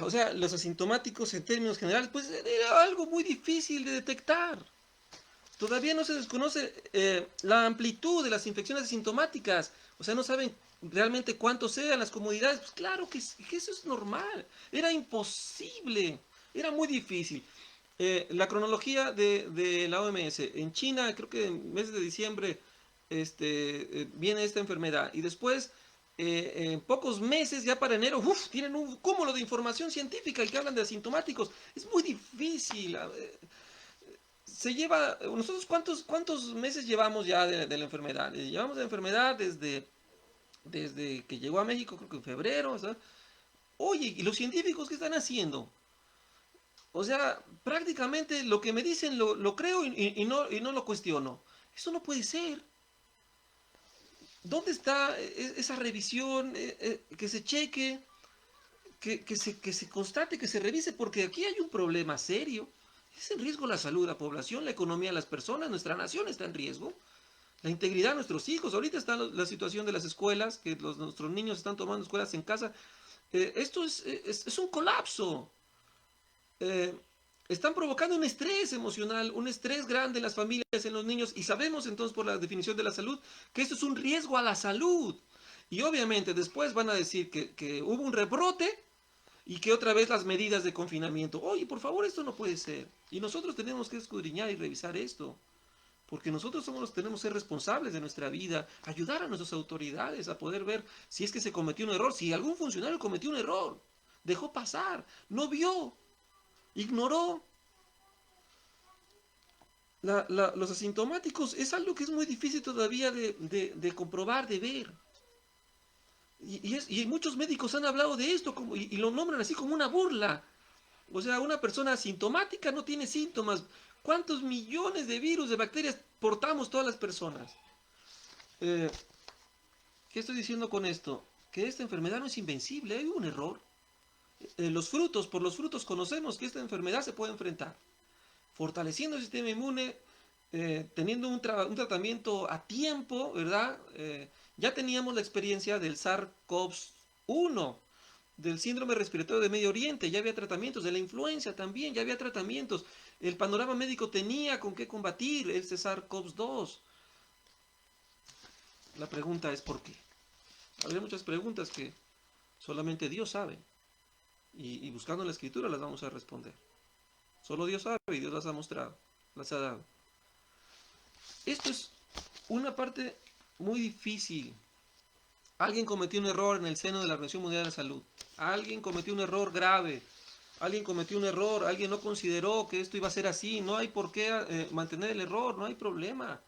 O sea, los asintomáticos en términos generales, pues era algo muy difícil de detectar. Todavía no se desconoce la amplitud de las infecciones asintomáticas. O sea, no saben realmente cuántos sean las comunidades. Pues claro que eso es normal. Era imposible. Era muy difícil. La cronología de la OMS. En China, creo que en meses de diciembre viene esta enfermedad. Y después, en pocos meses, ya para enero, tienen un cúmulo de información científica y que hablan de asintomáticos. Es muy difícil. Se lleva, nosotros cuántos meses llevamos ya de la enfermedad. Llevamos la enfermedad desde que llegó a México, creo que en febrero. O sea, oye, ¿y los científicos qué están haciendo? O sea, prácticamente lo que me dicen lo creo y no lo cuestiono. Eso no puede ser. ¿Dónde está esa revisión? Que se cheque, que se constate, que se revise, porque aquí hay un problema serio. Es en riesgo la salud de la población, la economía de las personas, nuestra nación está en riesgo. La integridad de nuestros hijos. Ahorita está la situación de las escuelas, que nuestros niños están tomando escuelas en casa. Esto es un colapso. Eh, Están provocando un estrés emocional, un estrés grande en las familias, en los niños, y sabemos entonces por la definición de la salud que esto es un riesgo a la salud. Y obviamente después van a decir que hubo un rebrote y que otra vez las medidas de confinamiento. Oye, por favor, esto no puede ser. Y nosotros tenemos que escudriñar y revisar esto. Porque nosotros somos los que tenemos que ser responsables de nuestra vida, ayudar a nuestras autoridades a poder ver si es que se cometió un error, si algún funcionario cometió un error, dejó pasar, no vio, ignoró. Los asintomáticos es algo que es muy difícil todavía de comprobar, de ver. Y muchos médicos han hablado de esto y lo nombran así como una burla. O sea, una persona asintomática no tiene síntomas. ¿Cuántos millones de virus, de bacterias portamos todas las personas? Eh, ¿Qué estoy diciendo con esto? Que esta enfermedad no es invencible, hay un error. Por los frutos conocemos que esta enfermedad se puede enfrentar. Fortaleciendo el sistema inmune, teniendo un tratamiento a tiempo, ¿verdad? Ya teníamos la experiencia del SARS-CoV-1, del síndrome respiratorio de Medio Oriente, ya había tratamientos, de la influenza también, ya había tratamientos. El panorama médico tenía con qué combatir el SARS-CoV-2. La pregunta es ¿por qué? Habría muchas preguntas que solamente Dios sabe. Y buscando en la escritura las vamos a responder. Solo Dios sabe y Dios las ha mostrado, las ha dado. Esto es una parte muy difícil. Alguien cometió un error en el seno de la Organización Mundial de la Salud. Alguien cometió un error grave. Alguien cometió un error. Alguien no consideró que esto iba a ser así. No hay por qué mantener el error. No hay problema.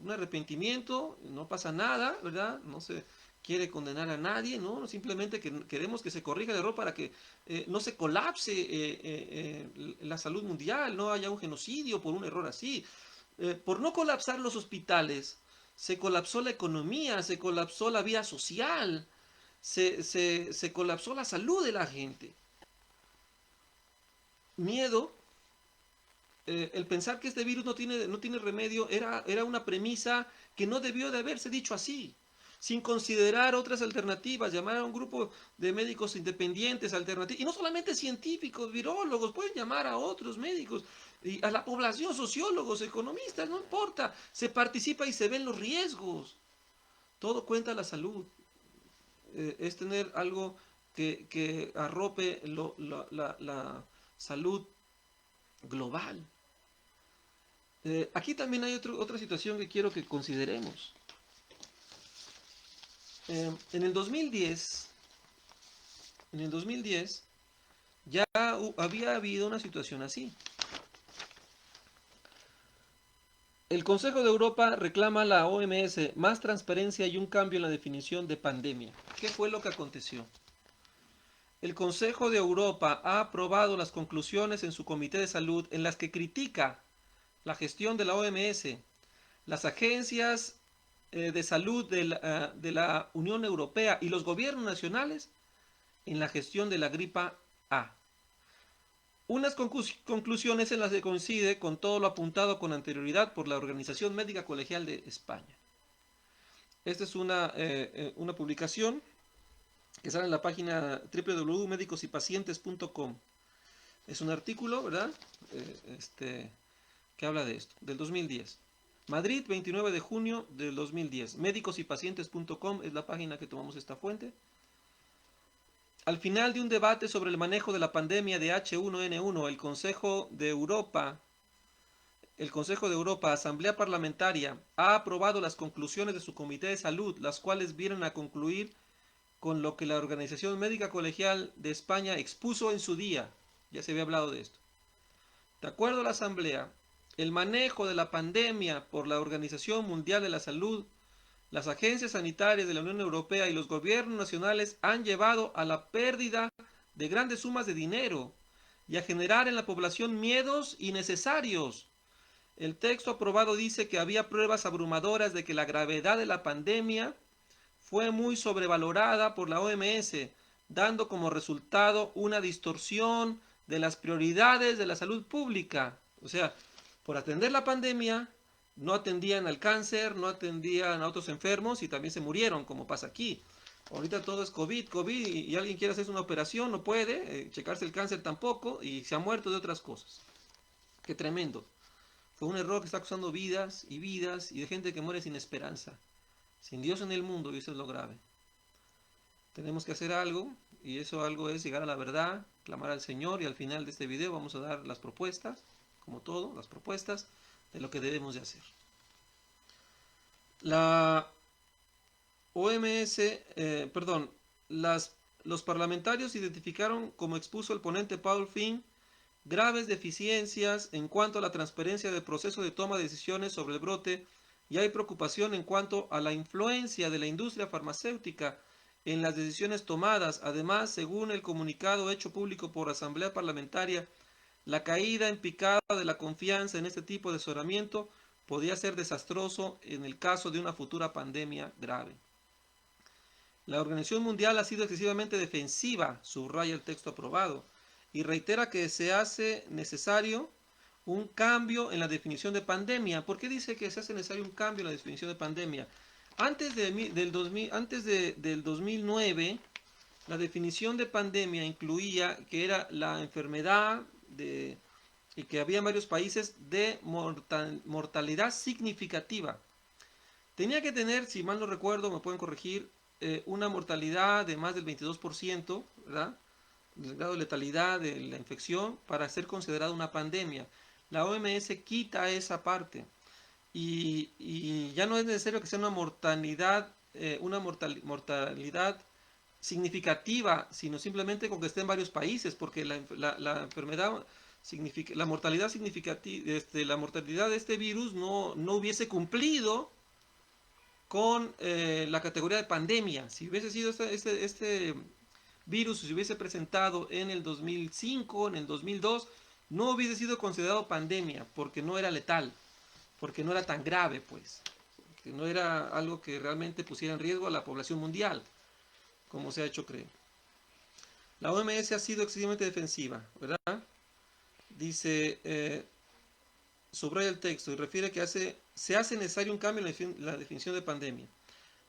Un arrepentimiento, no pasa nada, ¿verdad? No se quiere condenar a nadie, ¿no? Simplemente queremos que se corrija el error para que no se colapse la salud mundial, no haya un genocidio por un error así. Por no colapsar los hospitales, se colapsó la economía, se colapsó la vida social, se colapsó la salud de la gente. Miedo, el pensar que este virus no tiene remedio, era una premisa que no debió de haberse dicho así, sin considerar otras alternativas, llamar a un grupo de médicos independientes, alternativos, y no solamente científicos, virólogos, pueden llamar a otros médicos, y a la población, sociólogos, economistas, no importa, se participa y se ven los riesgos. Todo cuenta la salud. Es tener algo que arrope la salud global. Aquí también hay otra situación que quiero que consideremos. En el 2010, ya había habido una situación así. El Consejo de Europa reclama a la OMS más transparencia y un cambio en la definición de pandemia. ¿Qué fue lo que aconteció? El Consejo de Europa ha aprobado las conclusiones en su Comité de Salud en las que critica la gestión de la OMS, las agencias de salud de la Unión Europea y los gobiernos nacionales en la gestión de la gripa A. Unas conclusiones en las que coincide con todo lo apuntado con anterioridad por la Organización Médica Colegial de España. Esta es una publicación que sale en la página www.medicosypacientes.com. Es un artículo, ¿verdad? Que habla de esto, del 2010. Madrid, 29 de junio del 2010. Médicosypacientes.com es la página que tomamos esta fuente. Al final de un debate sobre el manejo de la pandemia de H1N1, el Consejo de Europa, Asamblea Parlamentaria, ha aprobado las conclusiones de su Comité de Salud, las cuales vienen a concluir con lo que la Organización Médica Colegial de España expuso en su día. Ya se había hablado de esto. De acuerdo a la Asamblea, el manejo de la pandemia por la Organización Mundial de la Salud, las agencias sanitarias de la Unión Europea y los gobiernos nacionales han llevado a la pérdida de grandes sumas de dinero y a generar en la población miedos innecesarios. El texto aprobado dice que había pruebas abrumadoras de que la gravedad de la pandemia fue muy sobrevalorada por la OMS, dando como resultado una distorsión de las prioridades de la salud pública. O sea, por atender la pandemia, no atendían al cáncer, no atendían a otros enfermos y también se murieron, como pasa aquí. Ahorita todo es COVID, y alguien quiere hacerse una operación, no puede, checarse el cáncer tampoco, y se ha muerto de otras cosas. Qué tremendo. Fue un error que está causando vidas y de gente que muere sin esperanza, sin Dios en el mundo, y eso es lo grave. Tenemos que hacer algo, y eso algo es llegar a la verdad, clamar al Señor, y al final de este video vamos a dar las propuestas, como todo, las propuestas de lo que debemos de hacer. La OMS, los parlamentarios identificaron, como expuso el ponente Paul Finn, graves deficiencias en cuanto a la transparencia del proceso de toma de decisiones sobre el brote, y hay preocupación en cuanto a la influencia de la industria farmacéutica en las decisiones tomadas. Además, según el comunicado hecho público por la Asamblea Parlamentaria, la caída en picada de la confianza en este tipo de asesoramiento podría ser desastroso en el caso de una futura pandemia grave. La Organización Mundial ha sido excesivamente defensiva, subraya el texto aprobado, y reitera que se hace necesario un cambio en la definición de pandemia. ¿Por qué dice que se hace necesario un cambio en la definición de pandemia? Antes del 2009, la definición de pandemia incluía que era la enfermedad y que había en varios países de mortalidad significativa. Tenía que tener, si mal no recuerdo, me pueden corregir, una mortalidad de más del 22%, ¿verdad? El grado de letalidad de la infección para ser considerada una pandemia. La OMS quita esa parte y ya no es necesario que sea una mortalidad significativa, sino simplemente con que esté en varios países, porque la enfermedad la mortalidad significativa, la mortalidad de este virus no hubiese cumplido con la categoría de pandemia. Si hubiese sido este virus, si se hubiese presentado en el 2005, en el 2002, no hubiese sido considerado pandemia, porque no era letal, porque no era tan grave, pues, que no era algo que realmente pusiera en riesgo a la población mundial, como se ha hecho creer. La OMS ha sido excesivamente defensiva, ¿verdad? Dice, subraya el texto y refiere que se hace necesario un cambio en la definición de pandemia.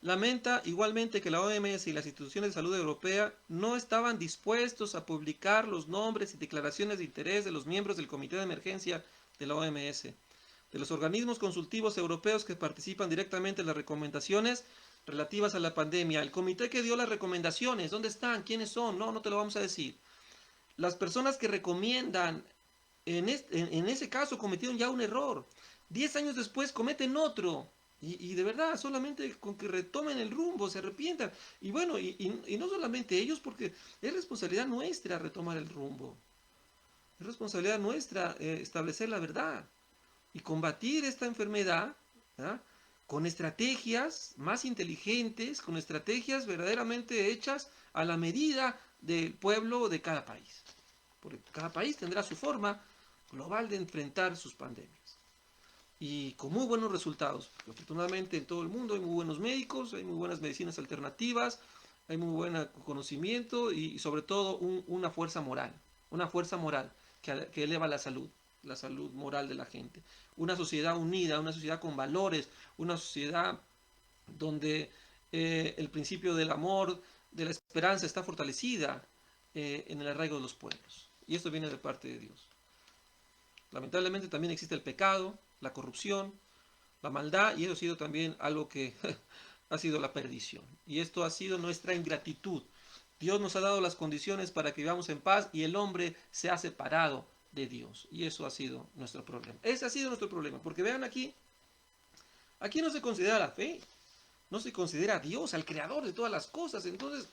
Lamenta igualmente que la OMS y las instituciones de salud europea no estaban dispuestos a publicar los nombres y declaraciones de interés de los miembros del Comité de Emergencia de la OMS, de los organismos consultivos europeos que participan directamente en las recomendaciones relativas a la pandemia. El comité que dio las recomendaciones, ¿dónde están? ¿Quiénes son? No te lo vamos a decir. Las personas que recomiendan, en ese caso cometieron ya un error. 10 años después cometen otro. Y de verdad, solamente con que retomen el rumbo, se arrepientan. Y bueno, y no solamente ellos, porque es responsabilidad nuestra retomar el rumbo. Es responsabilidad nuestra establecer la verdad y combatir esta enfermedad, ¿verdad?, con estrategias más inteligentes, con estrategias verdaderamente hechas a la medida del pueblo de cada país. Porque cada país tendrá su forma global de enfrentar sus pandemias. Y con muy buenos resultados. Porque afortunadamente en todo el mundo hay muy buenos médicos, hay muy buenas medicinas alternativas, hay muy buen conocimiento y sobre todo una fuerza moral. Una fuerza moral que eleva la salud moral de la gente. Una sociedad unida, una sociedad con valores, una sociedad donde el principio del amor, de la esperanza está fortalecida en el arraigo de los pueblos. Y esto viene de parte de Dios. Lamentablemente también existe el pecado, la corrupción, la maldad, y eso ha sido también algo que ha sido la perdición. Y esto ha sido nuestra ingratitud. Dios nos ha dado las condiciones para que vivamos en paz y el hombre se ha separado de Dios. Y eso ha sido nuestro problema. Ese ha sido nuestro problema. Porque vean aquí no se considera la fe. No se considera a Dios, al creador de todas las cosas. Entonces,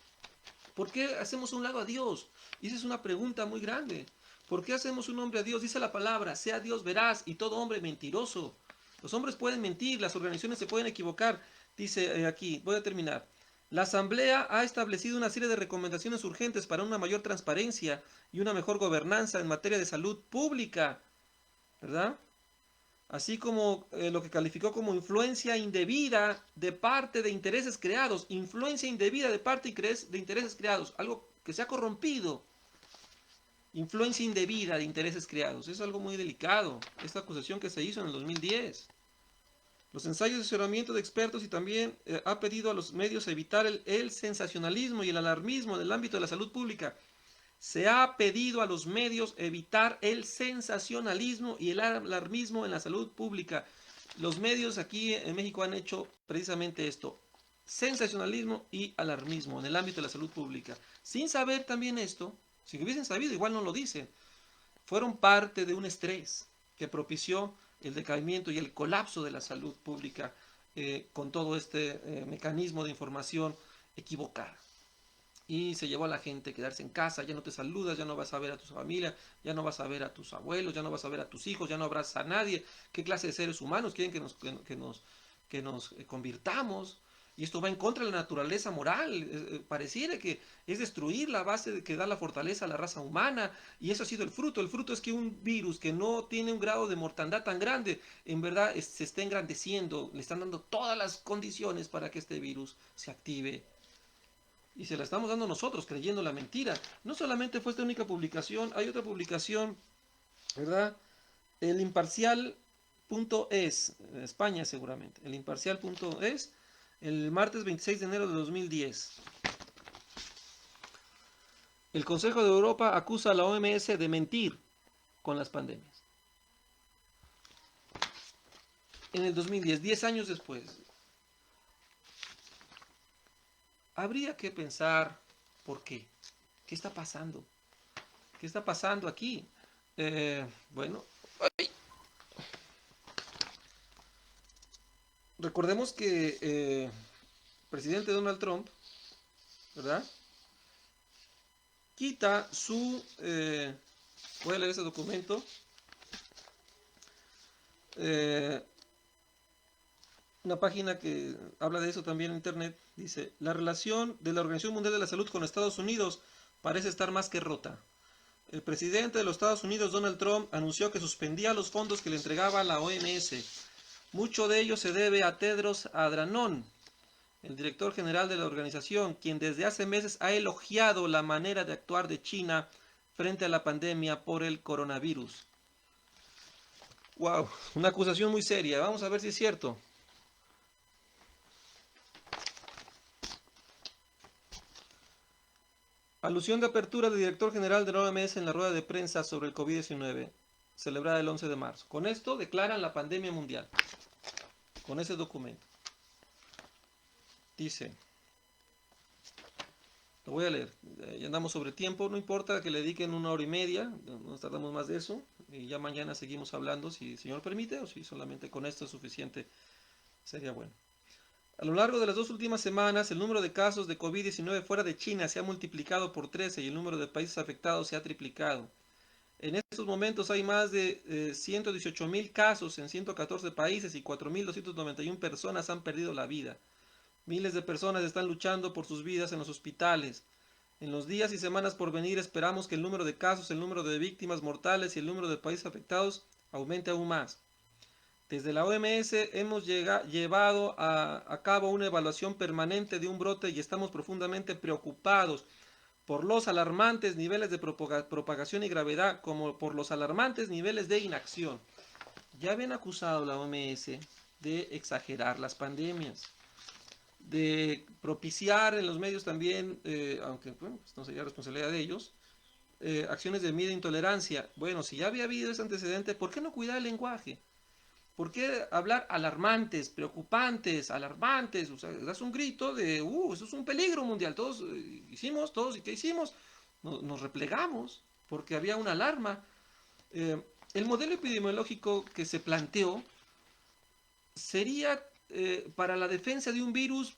¿por qué hacemos un lado a Dios? Y esa es una pregunta muy grande. ¿Por qué hacemos un hombre a Dios? Dice la palabra, sea Dios veraz y todo hombre mentiroso. Los hombres pueden mentir, las organizaciones se pueden equivocar. Dice aquí, voy a terminar. La Asamblea ha establecido una serie de recomendaciones urgentes para una mayor transparencia y una mejor gobernanza en materia de salud pública, ¿verdad? Así como lo que calificó como influencia indebida de parte de intereses creados, influencia indebida de parte de intereses creados, algo que se ha corrompido, influencia indebida de intereses creados, es algo muy delicado, esta acusación que se hizo en el 2010. Los ensayos de asesoramiento de expertos y también ha pedido a los medios evitar el sensacionalismo y el alarmismo en el ámbito de la salud pública. Se ha pedido a los medios evitar el sensacionalismo y el alarmismo en la salud pública. Los medios aquí en México han hecho precisamente esto. Sensacionalismo y alarmismo en el ámbito de la salud pública. Sin saber también esto, si hubiesen sabido, igual no lo dicen. Fueron parte de un estrés que propició el decaimiento y el colapso de la salud pública con todo este mecanismo de información equivocada. Y se llevó a la gente a quedarse en casa, ya no te saludas, ya no vas a ver a tu familia, ya no vas a ver a tus abuelos, ya no vas a ver a tus hijos, ya no abrazas a nadie. ¿Qué clase de seres humanos quieren que nos convirtamos? Y esto va en contra de la naturaleza moral. Pareciera que es destruir la base que da la fortaleza a la raza humana. Y eso ha sido el fruto. El fruto es que un virus que no tiene un grado de mortandad tan grande, en verdad se está engrandeciendo. Le están dando todas las condiciones para que este virus se active. Y se la estamos dando nosotros, creyendo la mentira. No solamente fue esta única publicación, hay otra publicación, ¿verdad? El imparcial.es, en España seguramente, el imparcial.es, el martes 26 de enero de 2010. El Consejo de Europa acusa a la OMS de mentir con las pandemias. En el 2010, 10 años después. Habría que pensar por qué. ¿Qué está pasando? ¿Qué está pasando aquí? Bueno, recordemos que el presidente Donald Trump, ¿verdad? Quita su... voy a leer ese documento. Una página que habla de eso también en internet, dice, la relación de la Organización Mundial de la Salud con Estados Unidos parece estar más que rota. El presidente de los Estados Unidos, Donald Trump, anunció que suspendía los fondos que le entregaba la OMS. Mucho de ello se debe a Tedros Adhanom, el director general de la organización, quien desde hace meses ha elogiado la manera de actuar de China frente a la pandemia por el coronavirus. Wow, una acusación muy seria. Vamos a ver si es cierto. Alusión de apertura del director general de la OMS en la rueda de prensa sobre el COVID-19, celebrada el 11 de marzo. Con esto declaran la pandemia mundial, con ese documento. Dice, lo voy a leer, ya andamos sobre tiempo, no importa que le dediquen 1 hora y media, no nos tardamos más de eso, y ya mañana seguimos hablando si el Señor permite, o si solamente con esto es suficiente, sería bueno. A lo largo de las 2 últimas semanas, el número de casos de COVID-19 fuera de China se ha multiplicado por 13 y el número de países afectados se ha triplicado. En estos momentos hay más de 118,000 casos en 114 países y 4,291 personas han perdido la vida. Miles de personas están luchando por sus vidas en los hospitales. En los días y semanas por venir esperamos que el número de casos, el número de víctimas mortales y el número de países afectados aumente aún más. Desde la OMS hemos llevado a cabo una evaluación permanente de un brote y estamos profundamente preocupados por los alarmantes niveles de propagación y gravedad, como por los alarmantes niveles de inacción. Ya habían acusado la OMS de exagerar las pandemias, de propiciar en los medios también, aunque bueno, pues no sería responsabilidad de ellos, acciones de miedo e intolerancia. Bueno, si ya había habido ese antecedente, ¿por qué no cuidar el lenguaje? ¿Por qué hablar alarmantes, preocupantes, alarmantes? O sea, das un grito de, eso es un peligro mundial. Todos hicimos, todos, ¿y qué hicimos? Nos replegamos porque había una alarma. El modelo epidemiológico que se planteó sería para la defensa de un virus,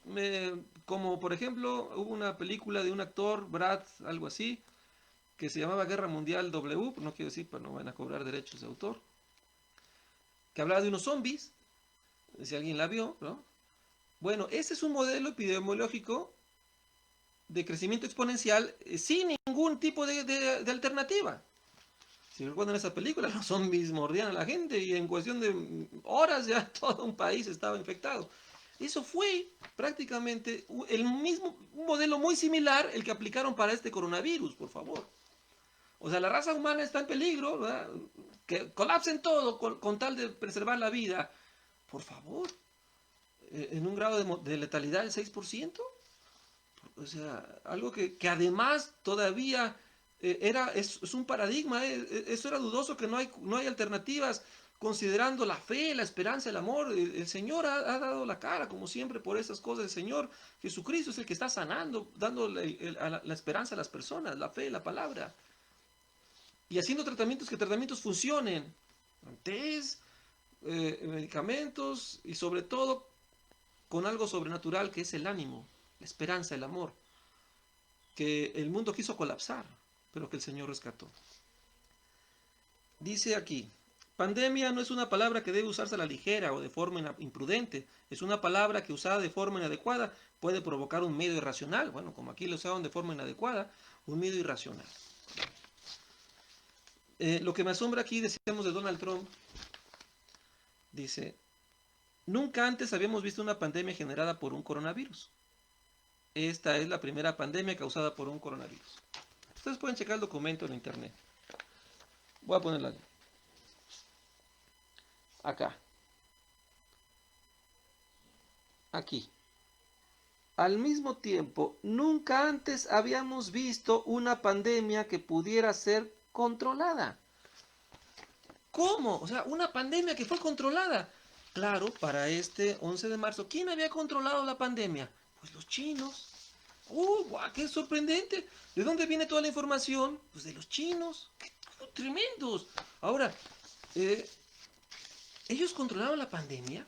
como por ejemplo, hubo una película de un actor, Brad, algo así, que se llamaba Guerra Mundial W, no quiero decir, para no van a cobrar derechos de autor, que hablaba de unos zombies, si alguien la vio, ¿no? Bueno, ese es un modelo epidemiológico de crecimiento exponencial sin ningún tipo de alternativa. Si recuerdan esa película, los zombies mordían a la gente y en cuestión de horas ya todo un país estaba infectado. Eso fue prácticamente el mismo, un modelo muy similar el que aplicaron para este coronavirus, por favor. O sea, la raza humana está en peligro, ¿verdad? Que colapsen todo con tal de preservar la vida. Por favor, en un grado de letalidad del 6%. O sea, algo que además todavía es un paradigma. Eso era dudoso, que no hay alternativas, considerando la fe, la esperanza, el amor. El Señor ha dado la cara, como siempre, por esas cosas. El Señor Jesucristo es el que está sanando, dando la esperanza a las personas, la fe, la palabra. Y haciendo tratamientos funcionen. Test, medicamentos y sobre todo con algo sobrenatural que es el ánimo, la esperanza, el amor, que el mundo quiso colapsar, pero que el Señor rescató. Dice aquí, pandemia no es una palabra que debe usarse a la ligera o de forma imprudente, es una palabra que usada de forma inadecuada puede provocar un miedo irracional. Bueno, como aquí lo usaron de forma inadecuada, un miedo irracional. Lo que me asombra aquí, decíamos de Donald Trump, dice, nunca antes habíamos visto una pandemia generada por un coronavirus. Esta es la primera pandemia causada por un coronavirus. Ustedes pueden checar el documento en internet. Voy a ponerla acá. Aquí. Al mismo tiempo, nunca antes habíamos visto una pandemia que pudiera ser controlada. ¿Cómo? O sea, una pandemia que fue controlada. Claro, para este 11 de marzo, ¿quién había controlado la pandemia? Pues los chinos. ¡Guau! ¡Qué sorprendente! ¿De dónde viene toda la información? Pues de los chinos. ¡Qué tremendos! Ahora, ellos controlaron la pandemia.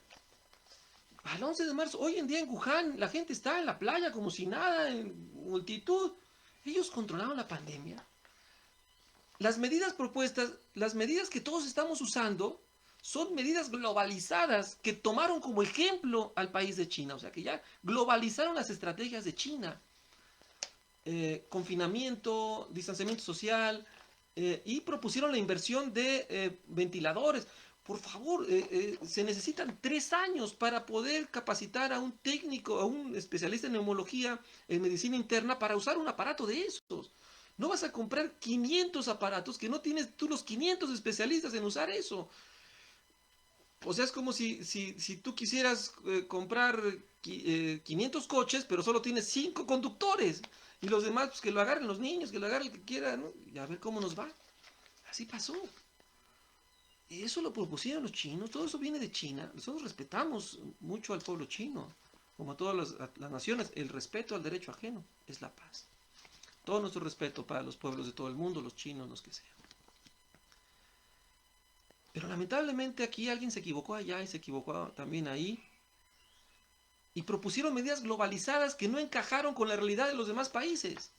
Al 11 de marzo, hoy en día en Wuhan, la gente está en la playa como si nada, en multitud. Ellos controlaron la pandemia. Las medidas propuestas, las medidas que todos estamos usando, son medidas globalizadas que tomaron como ejemplo al país de China. O sea, que ya globalizaron las estrategias de China. Confinamiento, distanciamiento social, y propusieron la inversión de ventiladores. Por favor, se necesitan 3 años para poder capacitar a un técnico, a un especialista en neumología, en medicina interna, para usar un aparato de esos. No vas a comprar 500 aparatos que no tienes tú los 500 especialistas en usar eso. O sea, es como si tú quisieras comprar 500 coches, pero solo tienes 5 conductores. Y los demás, pues que lo agarren los niños, que lo agarren el que quiera, ¿no? Y a ver cómo nos va. Así pasó. Y eso lo propusieron los chinos, todo eso viene de China. Nosotros respetamos mucho al pueblo chino, como todas las naciones. El respeto al derecho ajeno es la paz. Todo nuestro respeto para los pueblos de todo el mundo, los chinos, los que sean. Pero lamentablemente aquí alguien se equivocó allá y se equivocó también ahí. Y propusieron medidas globalizadas que no encajaron con la realidad de los demás países.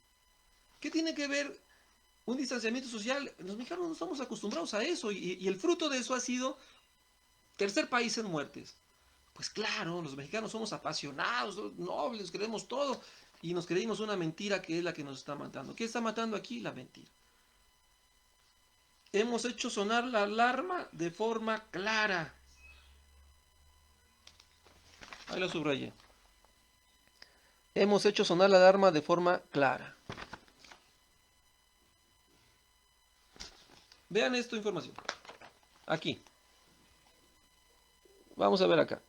¿Qué tiene que ver un distanciamiento social? Los mexicanos no estamos acostumbrados a eso, y el fruto de eso ha sido tercer país en muertes. Pues claro, los mexicanos somos apasionados, nobles, creemos todo, y nos creímos una mentira que es la que nos está matando. ¿Qué está matando aquí? La mentira. Hemos hecho sonar la alarma de forma clara. Ahí lo subrayé. Hemos hecho sonar la alarma de forma clara. Vean esta información. Aquí. Vamos a ver acá.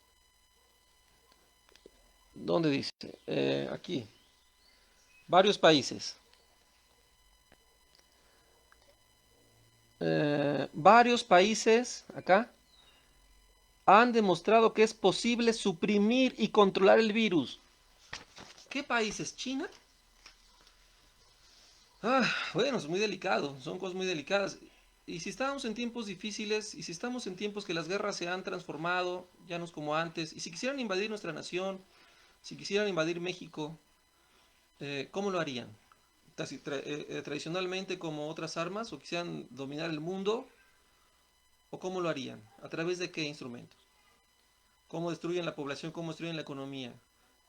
¿Dónde dice? Aquí. Varios países. Varios países, acá, han demostrado que es posible suprimir y controlar el virus. ¿Qué países? ¿China? Bueno, es muy delicado, son cosas muy delicadas. Y si estamos en tiempos difíciles, y si estamos en tiempos que las guerras se han transformado, ya no es como antes, y si quisieran invadir nuestra nación, si quisieran invadir México, ¿cómo lo harían? Tradicionalmente como otras armas, o quisieran dominar el mundo, o cómo lo harían, a través de qué instrumentos, cómo destruyen la población, cómo destruyen la economía.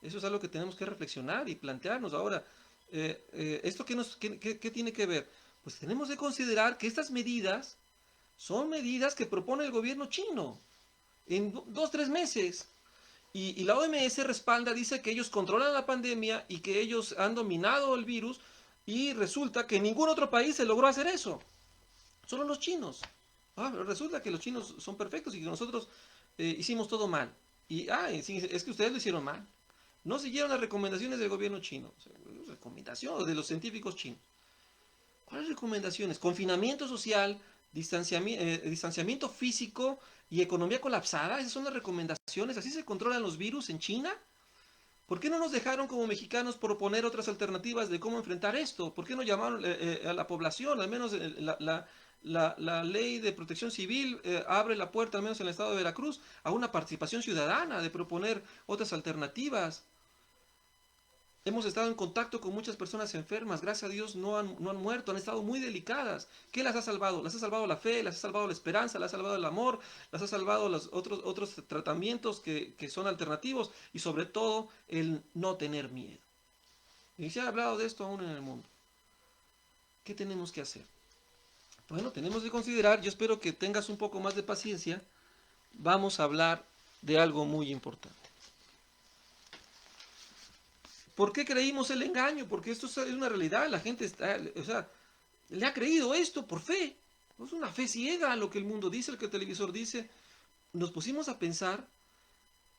Eso es algo que tenemos que reflexionar y plantearnos. Ahora, ¿esto qué tiene que ver? Pues tenemos que considerar que estas medidas son medidas que propone el gobierno chino en 2 o 3 meses. Y la OMS respalda, dice que ellos controlan la pandemia y que ellos han dominado el virus, y resulta que ningún otro país se logró hacer eso. Solo los chinos. Pero resulta que los chinos son perfectos y que nosotros hicimos todo mal. Es que ustedes lo hicieron mal. No siguieron las recomendaciones del gobierno chino. O sea, recomendaciones de los científicos chinos. ¿Cuáles recomendaciones? Confinamiento social, distanciamiento físico y economía colapsada. Esas son las recomendaciones. ¿Así se controlan los virus en China? ¿Por qué no nos dejaron como mexicanos proponer otras alternativas de cómo enfrentar esto? ¿Por qué no llamaron a la población? Al menos la ley de protección civil abre la puerta, al menos en el estado de Veracruz, a una participación ciudadana de proponer otras alternativas. Hemos estado en contacto con muchas personas enfermas, gracias a Dios no han muerto, han estado muy delicadas. ¿Qué las ha salvado? Las ha salvado la fe, las ha salvado la esperanza, las ha salvado el amor, las ha salvado los otros tratamientos que son alternativos, y sobre todo el no tener miedo. Y se ha hablado de esto aún en el mundo. ¿Qué tenemos que hacer? Bueno, tenemos que considerar, yo espero que tengas un poco más de paciencia, vamos a hablar de algo muy importante. ¿Por qué creímos el engaño? Porque esto es una realidad, la gente está, o sea, le ha creído esto por fe. Es una fe ciega a lo que el mundo dice, lo que el televisor dice. Nos pusimos a pensar,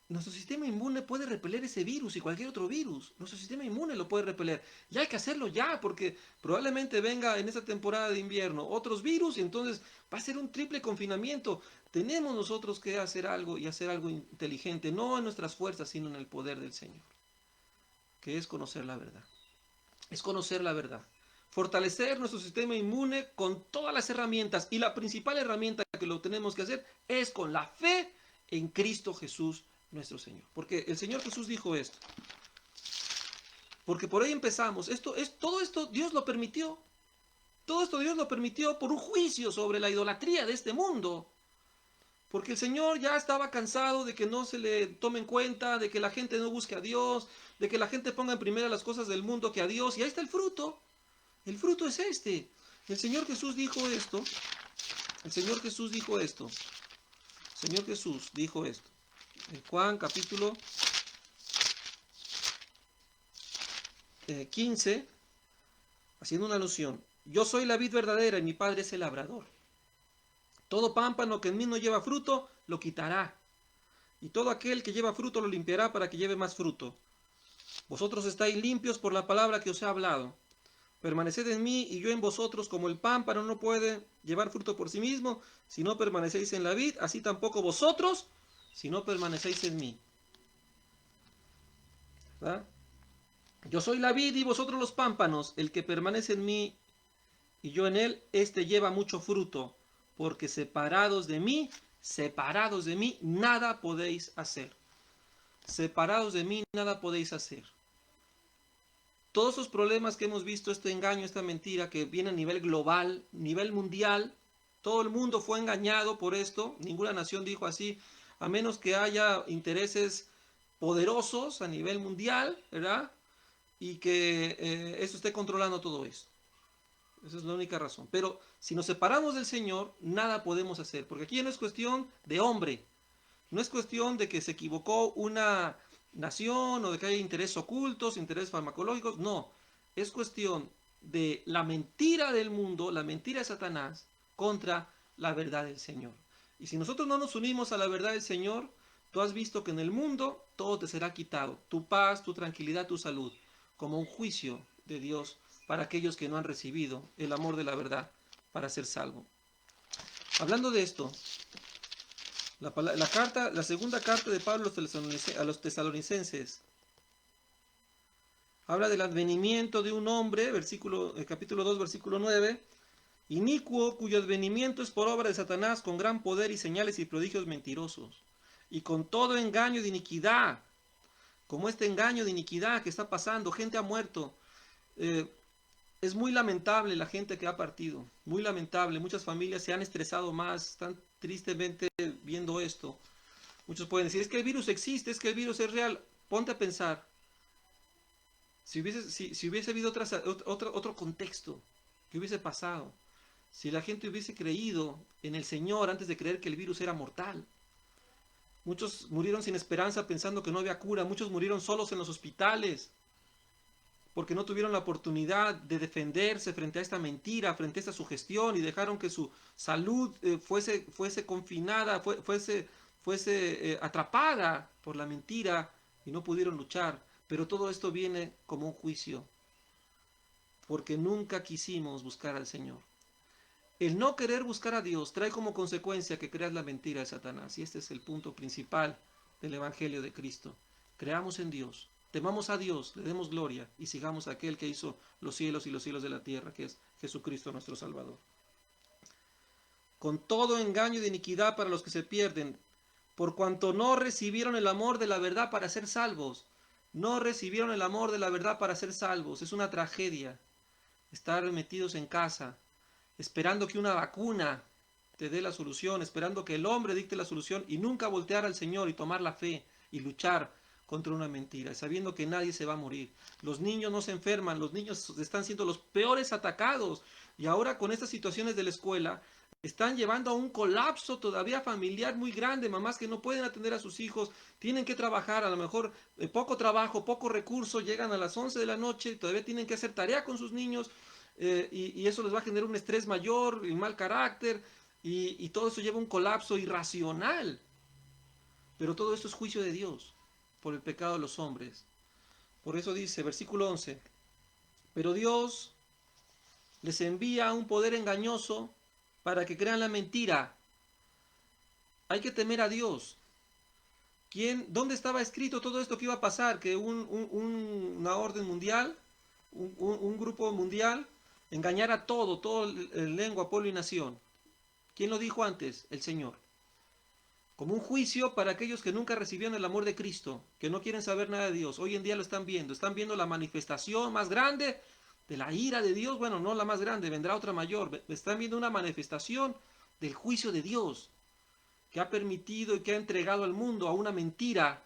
nuestro sistema inmune puede repeler ese virus y cualquier otro virus. Nuestro sistema inmune lo puede repeler. Y hay que hacerlo ya, porque probablemente venga en esta temporada de invierno otros virus y entonces va a ser un triple confinamiento. Tenemos nosotros que hacer algo, y hacer algo inteligente, no en nuestras fuerzas, sino en el poder del Señor, que es conocer la verdad. Es conocer la verdad. Fortalecer nuestro sistema inmune con todas las herramientas. Y la principal herramienta que lo tenemos que hacer es con la fe en Cristo Jesús nuestro Señor. Porque el Señor Jesús dijo esto. Porque por ahí empezamos. Todo esto Dios lo permitió. Todo esto Dios lo permitió por un juicio sobre la idolatría de este mundo. Porque el Señor ya estaba cansado de que no se le tome en cuenta, de que la gente no busque a Dios, de que la gente ponga en primera las cosas del mundo que a Dios. Y ahí está el fruto. El fruto es este. El Señor Jesús dijo esto. El Señor Jesús dijo esto. El Señor Jesús dijo esto. En Juan capítulo 15, haciendo una alusión. Yo soy la vid verdadera y mi Padre es el labrador. Todo pámpano que en mí no lleva fruto, lo quitará. Y todo aquel que lleva fruto lo limpiará para que lleve más fruto. Vosotros estáis limpios por la palabra que os he hablado. Permaneced en mí y yo en vosotros, como el pámpano no puede llevar fruto por sí mismo, si no permanecéis en la vid, así tampoco vosotros, si no permanecéis en mí. ¿Verdad? Yo soy la vid y vosotros los pámpanos. El que permanece en mí y yo en él, este lleva mucho fruto, porque separados de mí, nada podéis hacer. Separados de mí, nada podéis hacer. Todos esos problemas que hemos visto, este engaño, esta mentira que viene a nivel global, nivel mundial, todo el mundo fue engañado por esto. Ninguna nación dijo así, a menos que haya intereses poderosos a nivel mundial, ¿verdad? Y que eso esté controlando todo esto. Esa es la única razón. Pero si nos separamos del Señor, nada podemos hacer. Porque aquí no es cuestión de hombre. No es cuestión de que se equivocó una nación o de que haya intereses ocultos, intereses farmacológicos. No. Es cuestión de la mentira del mundo, la mentira de Satanás, contra la verdad del Señor. Y si nosotros no nos unimos a la verdad del Señor, tú has visto que en el mundo todo te será quitado, tu paz, tu tranquilidad, tu salud, como un juicio de Dios para aquellos que no han recibido el amor de la verdad para ser salvo. Hablando de esto, la segunda carta de Pablo a los tesalonicenses habla del advenimiento de un hombre, capítulo 2, versículo 9, inicuo, cuyo advenimiento es por obra de Satanás, con gran poder y señales y prodigios mentirosos, y con todo engaño de iniquidad, como este engaño de iniquidad que está pasando, gente ha muerto. Es muy lamentable la gente que ha partido, muy lamentable, muchas familias se han estresado más, están tristemente viendo esto. Muchos pueden decir, es que el virus existe, es que el virus es real. Ponte a pensar, si hubiese habido otro contexto, ¿qué hubiese pasado? Si la gente hubiese creído en el Señor antes de creer que el virus era mortal. Muchos murieron sin esperanza pensando que no había cura, muchos murieron solos en los hospitales, porque no tuvieron la oportunidad de defenderse frente a esta mentira, frente a esta sugestión, y dejaron que su salud fuese confinada, fuese atrapada por la mentira, y no pudieron luchar. Pero todo esto viene como un juicio, porque nunca quisimos buscar al Señor. El no querer buscar a Dios trae como consecuencia que creas la mentira de Satanás, y este es el punto principal del Evangelio de Cristo. Creamos en Dios, temamos a Dios, le demos gloria y sigamos a aquel que hizo los cielos y los cielos de la tierra, que es Jesucristo nuestro Salvador. Con todo engaño de iniquidad para los que se pierden, por cuanto no recibieron el amor de la verdad para ser salvos. No recibieron el amor de la verdad para ser salvos. Es una tragedia estar metidos en casa, esperando que una vacuna te dé la solución, esperando que el hombre dicte la solución y nunca voltear al Señor y tomar la fe y luchar contra una mentira, sabiendo que nadie se va a morir. Los niños no se enferman, los niños están siendo los peores atacados, y ahora con estas situaciones de la escuela están llevando a un colapso todavía familiar muy grande, mamás que no pueden atender a sus hijos, tienen que trabajar, a lo mejor poco trabajo, poco recurso, llegan a las 11 de la noche, todavía tienen que hacer tarea con sus niños, y eso les va a generar un estrés mayor, y mal carácter, y todo eso lleva a un colapso irracional. Pero todo esto es juicio de Dios por el pecado de los hombres. Por eso dice, versículo 11, pero Dios les envía un poder engañoso para que crean la mentira. Hay que temer a Dios. ¿Dónde estaba escrito todo esto que iba a pasar? Que una orden mundial, un grupo mundial, engañara todo lengua, pueblo y nación. ¿Quién lo dijo antes? El Señor. Como un juicio para aquellos que nunca recibieron el amor de Cristo, que no quieren saber nada de Dios. Hoy en día lo están viendo la manifestación más grande de la ira de Dios. Bueno, no la más grande, vendrá otra mayor. Están viendo una manifestación del juicio de Dios, que ha permitido y que ha entregado al mundo a una mentira.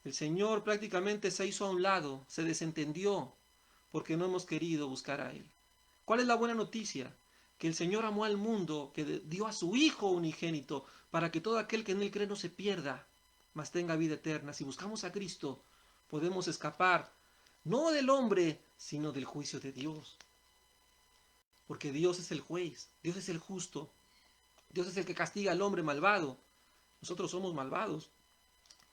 El Señor prácticamente se hizo a un lado, se desentendió, porque no hemos querido buscar a Él. ¿Cuál es la buena noticia? Que el Señor amó al mundo, que dio a su Hijo unigénito, para que todo aquel que en Él cree no se pierda, mas tenga vida eterna. Si buscamos a Cristo, podemos escapar, no del hombre, sino del juicio de Dios. Porque Dios es el juez, Dios es el justo, Dios es el que castiga al hombre malvado. Nosotros somos malvados.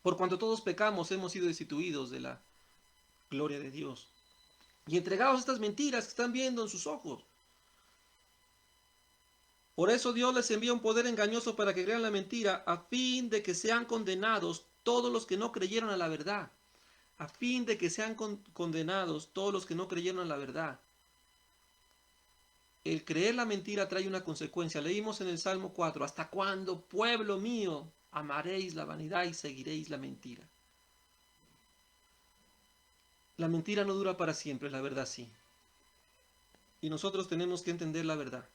Por cuanto todos pecamos, hemos sido destituidos de la gloria de Dios. Y entregados a estas mentiras que están viendo en sus ojos. Por eso Dios les envía un poder engañoso para que crean la mentira, a fin de que sean condenados todos los que no creyeron a la verdad. A fin de que sean condenados todos los que no creyeron a la verdad. El creer la mentira trae una consecuencia. Leímos en el Salmo 4, ¿hasta cuándo, pueblo mío, amaréis la vanidad y seguiréis la mentira? La mentira no dura para siempre, la verdad sí. Y nosotros tenemos que entender la verdad.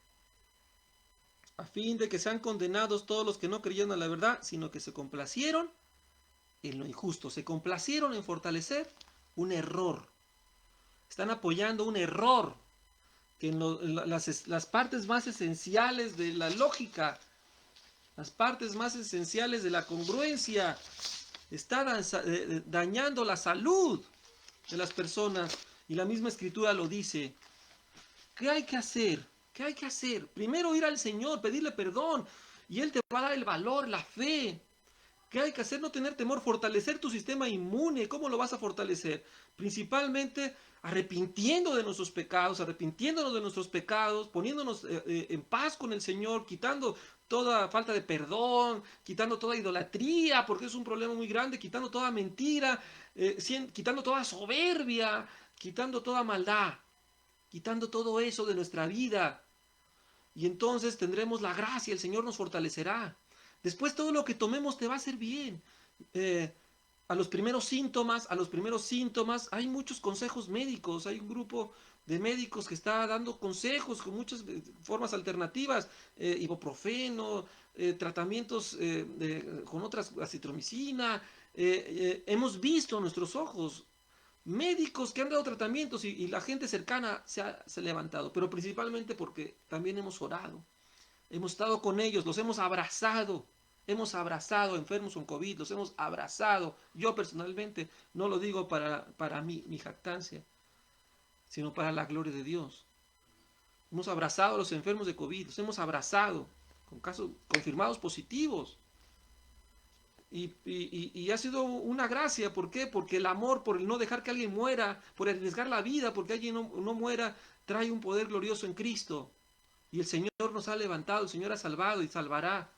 A fin de que sean condenados todos los que no creyeron a la verdad, sino que se complacieron en lo injusto, se complacieron en fortalecer un error. Están apoyando un error que en las partes más esenciales de la lógica, las partes más esenciales de la congruencia, está dañando la salud de las personas. Y la misma Escritura lo dice. ¿Qué hay que hacer? ¿Qué hay que hacer? Primero ir al Señor, pedirle perdón, y Él te va a dar el valor, la fe. ¿Qué hay que hacer? No tener temor, fortalecer tu sistema inmune. ¿Cómo lo vas a fortalecer? Principalmente arrepintiendo de nuestros pecados, arrepintiéndonos de nuestros pecados, poniéndonos en paz con el Señor, quitando toda falta de perdón, quitando toda idolatría, porque es un problema muy grande, quitando toda mentira, quitando toda soberbia, quitando toda maldad, quitando todo eso de nuestra vida. Y entonces tendremos la gracia, el Señor nos fortalecerá. Después todo lo que tomemos te va a hacer bien. Eh, a los primeros síntomas, hay muchos consejos médicos, hay un grupo de médicos que está dando consejos con muchas formas alternativas, ibuprofeno, tratamientos con otras, acitromicina. Hemos visto a nuestros ojos médicos que han dado tratamientos y la gente cercana se ha levantado, pero principalmente porque también hemos orado, hemos estado con ellos, los hemos abrazado enfermos con COVID, los hemos abrazado. Yo personalmente no lo digo para mí, mi jactancia, sino para la gloria de Dios. Hemos abrazado a los enfermos de COVID, los hemos abrazado con casos confirmados positivos. Y ha sido una gracia. ¿Por qué? Porque el amor, por el no dejar que alguien muera, por arriesgar la vida, porque alguien no muera, trae un poder glorioso en Cristo. Y el Señor nos ha levantado, el Señor ha salvado y salvará.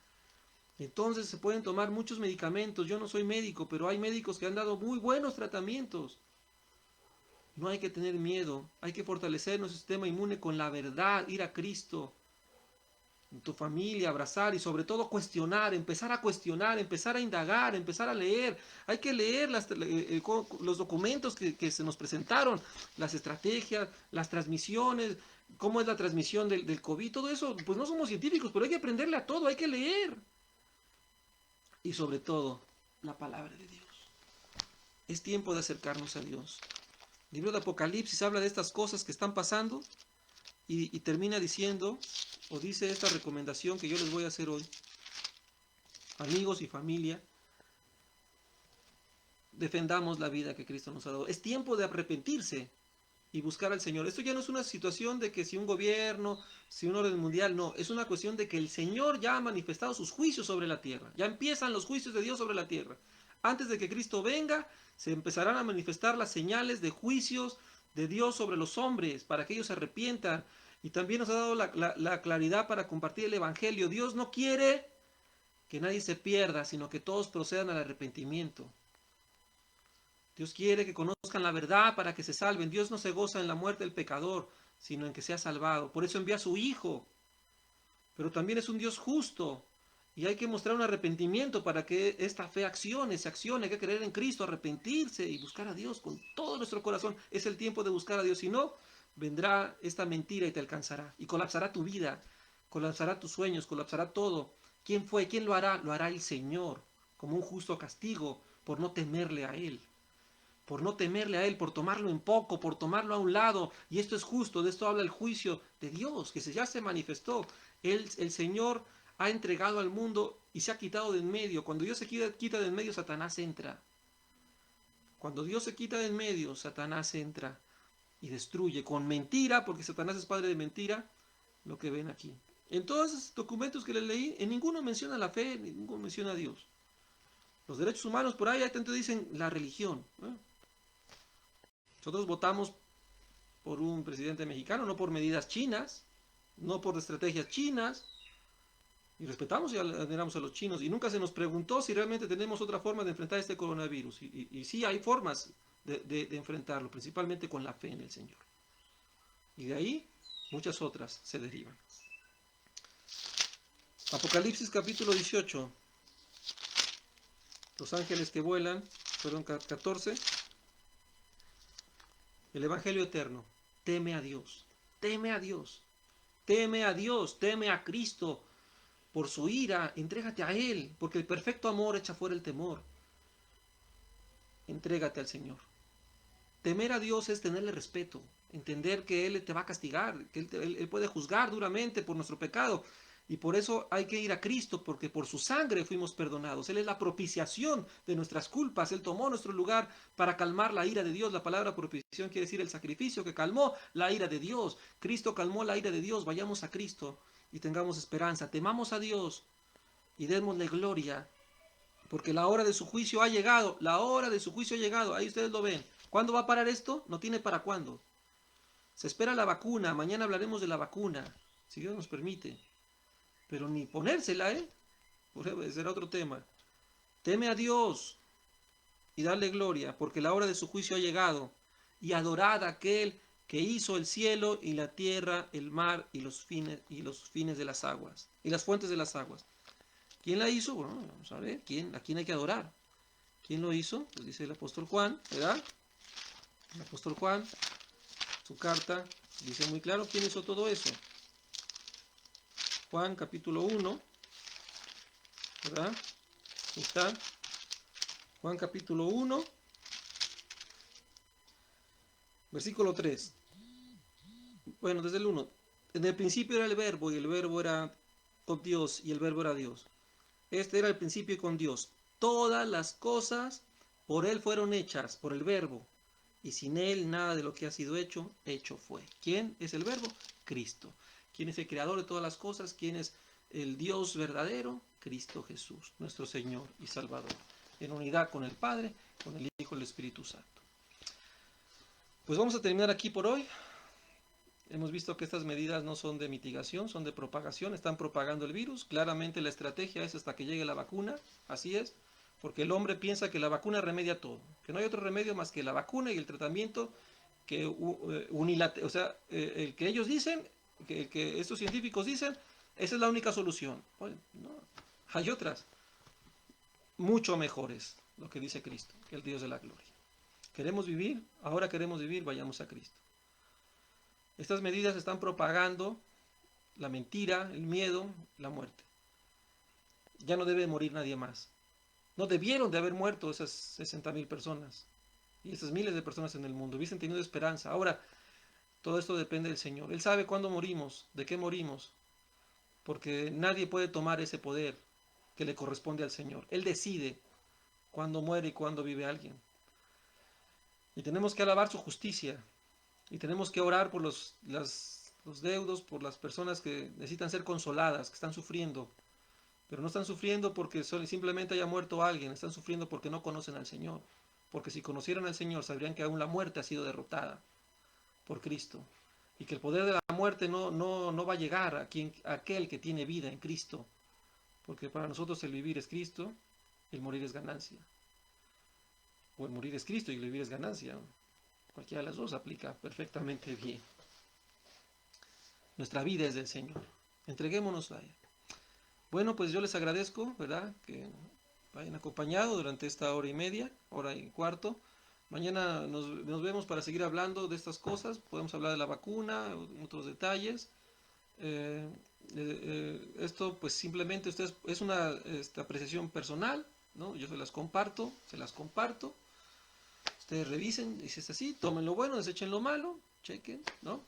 Entonces se pueden tomar muchos medicamentos. Yo no soy médico, pero hay médicos que han dado muy buenos tratamientos. No hay que tener miedo, hay que fortalecer nuestro sistema inmune con la verdad, ir a Cristo, en tu familia, abrazar y sobre todo cuestionar, empezar a indagar, empezar a leer. Hay que leer los documentos que se nos presentaron, las estrategias, las transmisiones, cómo es la transmisión del COVID, todo eso. Pues no somos científicos, pero hay que aprenderle a todo, hay que leer. Y sobre todo, la palabra de Dios. Es tiempo de acercarnos a Dios. El libro de Apocalipsis habla de estas cosas que están pasando y termina diciendo, o dice esta recomendación que yo les voy a hacer hoy. Amigos y familia, defendamos la vida que Cristo nos ha dado. Es tiempo de arrepentirse y buscar al Señor. Esto ya no es una situación de que si un gobierno, si un orden mundial, no. Es una cuestión de que el Señor ya ha manifestado sus juicios sobre la tierra. Ya empiezan los juicios de Dios sobre la tierra. Antes de que Cristo venga, se empezarán a manifestar las señales de juicios de Dios sobre los hombres, para que ellos se arrepientan. Y también nos ha dado la claridad para compartir el Evangelio. Dios no quiere que nadie se pierda, sino que todos procedan al arrepentimiento. Dios quiere que conozcan la verdad para que se salven. Dios no se goza en la muerte del pecador, sino en que sea salvado. Por eso envía a su Hijo. Pero también es un Dios justo. Y hay que mostrar un arrepentimiento para que esta fe se accione. Hay que creer en Cristo, arrepentirse y buscar a Dios con todo nuestro corazón. Es el tiempo de buscar a Dios. Si no, vendrá esta mentira y te alcanzará. Y colapsará tu vida, colapsará tus sueños, colapsará todo. ¿Quién fue? ¿Quién lo hará? Lo hará el Señor, como un justo castigo por no temerle a Él. Por no temerle a Él, por tomarlo en poco, por tomarlo a un lado. Y esto es justo, de esto habla el juicio de Dios, que ya se manifestó. El Señor ha entregado al mundo y se ha quitado de en medio. Cuando Dios se quita de en medio, Satanás entra. Cuando Dios se quita de en medio, Satanás entra y destruye con mentira, porque Satanás es padre de mentira, lo que ven aquí. En todos esos documentos que les leí, en ninguno menciona la fe, en ninguno menciona a Dios. Los derechos humanos, por ahí tanto dicen la religión. Nosotros votamos por un presidente mexicano, no por medidas chinas, no por estrategias chinas, y respetamos y admiramos a los chinos, y nunca se nos preguntó si realmente tenemos otra forma de enfrentar este coronavirus, y sí hay formas de enfrentarlo, principalmente con la fe en el Señor. Y de ahí muchas otras se derivan. Apocalipsis capítulo 18. Los ángeles que vuelan, fueron 14. El Evangelio eterno. Teme a Dios, teme a Dios, teme a Dios, teme a Cristo. Por su ira, entrégate a Él, porque el perfecto amor echa fuera el temor. Entrégate al Señor. Temer a Dios es tenerle respeto, entender que Él te va a castigar, que Él puede juzgar duramente por nuestro pecado. Y por eso hay que ir a Cristo, porque por su sangre fuimos perdonados. Él es la propiciación de nuestras culpas. Él tomó nuestro lugar para calmar la ira de Dios. La palabra propiciación quiere decir el sacrificio que calmó la ira de Dios. Cristo calmó la ira de Dios. Vayamos a Cristo y tengamos esperanza. Temamos a Dios y démosle gloria, porque la hora de su juicio ha llegado. La hora de su juicio ha llegado. Ahí ustedes lo ven. ¿Cuándo va a parar esto? No tiene para cuándo. Se espera la vacuna. Mañana hablaremos de la vacuna, si Dios nos permite. Pero ni ponérsela, será otro tema. Teme a Dios y dale gloria, porque la hora de su juicio ha llegado. Y adorad a aquel que hizo el cielo y la tierra, el mar y los fines de las aguas, y las fuentes de las aguas. ¿Quién la hizo? Bueno, vamos a ver, ¿a quién hay que adorar? ¿Quién lo hizo? Pues dice el apóstol Juan, ¿verdad? El apóstol Juan, su carta, dice muy claro quién hizo todo eso. Juan capítulo 1, ¿verdad? Ahí está. Juan capítulo 1, versículo 3. Bueno, desde el 1. En el principio era el verbo, y el verbo era con Dios, y el verbo era Dios. Este era el principio con Dios. Todas las cosas por Él fueron hechas, por el verbo. Y sin Él nada de lo que ha sido hecho fue. ¿Quién es el verbo? Cristo. ¿Quién es el creador de todas las cosas? ¿Quién es el Dios verdadero? Cristo Jesús, nuestro Señor y Salvador. En unidad con el Padre, con el Hijo y el Espíritu Santo. Pues vamos a terminar aquí por hoy. Hemos visto que estas medidas no son de mitigación, son de propagación, están propagando el virus. Claramente la estrategia es hasta que llegue la vacuna, así es, porque el hombre piensa que la vacuna remedia todo, que no hay otro remedio más que la vacuna y el tratamiento que el que ellos dicen, que estos científicos dicen, esa es la única solución. Bueno, no, hay otras, mucho mejores, lo que dice Cristo, que el Dios de la gloria. ¿Queremos vivir? Ahora queremos vivir, vayamos a Cristo. Estas medidas están propagando la mentira, el miedo, la muerte. Ya no debe morir nadie más. No debieron de haber muerto esas 60,000 personas y esas miles de personas en el mundo. Hubiesen tenido esperanza. Ahora, todo esto depende del Señor. Él sabe cuándo morimos, de qué morimos, porque nadie puede tomar ese poder que le corresponde al Señor. Él decide cuándo muere y cuándo vive alguien. Y tenemos que alabar su justicia. Y tenemos que orar por los deudos, por las personas que necesitan ser consoladas, que están sufriendo. Pero no están sufriendo porque simplemente haya muerto alguien, están sufriendo porque no conocen al Señor. Porque si conocieran al Señor, sabrían que aún la muerte ha sido derrotada por Cristo. Y que el poder de la muerte no va a llegar a aquel que tiene vida en Cristo. Porque para nosotros el vivir es Cristo, el morir es ganancia. O el morir es Cristo y el vivir es ganancia. Cualquiera de las dos aplica perfectamente bien. Nuestra vida es del Señor. Entreguémonos a Él. Bueno, pues yo les agradezco, ¿verdad? Que vayan acompañado durante esta hora y media, hora y cuarto. Mañana nos vemos para seguir hablando de estas cosas. Podemos hablar de la vacuna, otros detalles. Esto pues simplemente es una apreciación personal, ¿no? Yo se las comparto. Ustedes revisen, y si es así, tomen lo bueno, desechen lo malo, chequen, ¿no?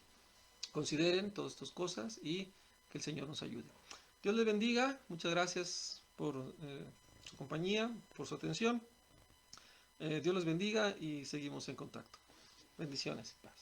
Consideren todas estas cosas y que el Señor nos ayude. Dios les bendiga, muchas gracias por su compañía, por su atención. Dios les bendiga y seguimos en contacto. Bendiciones y paz.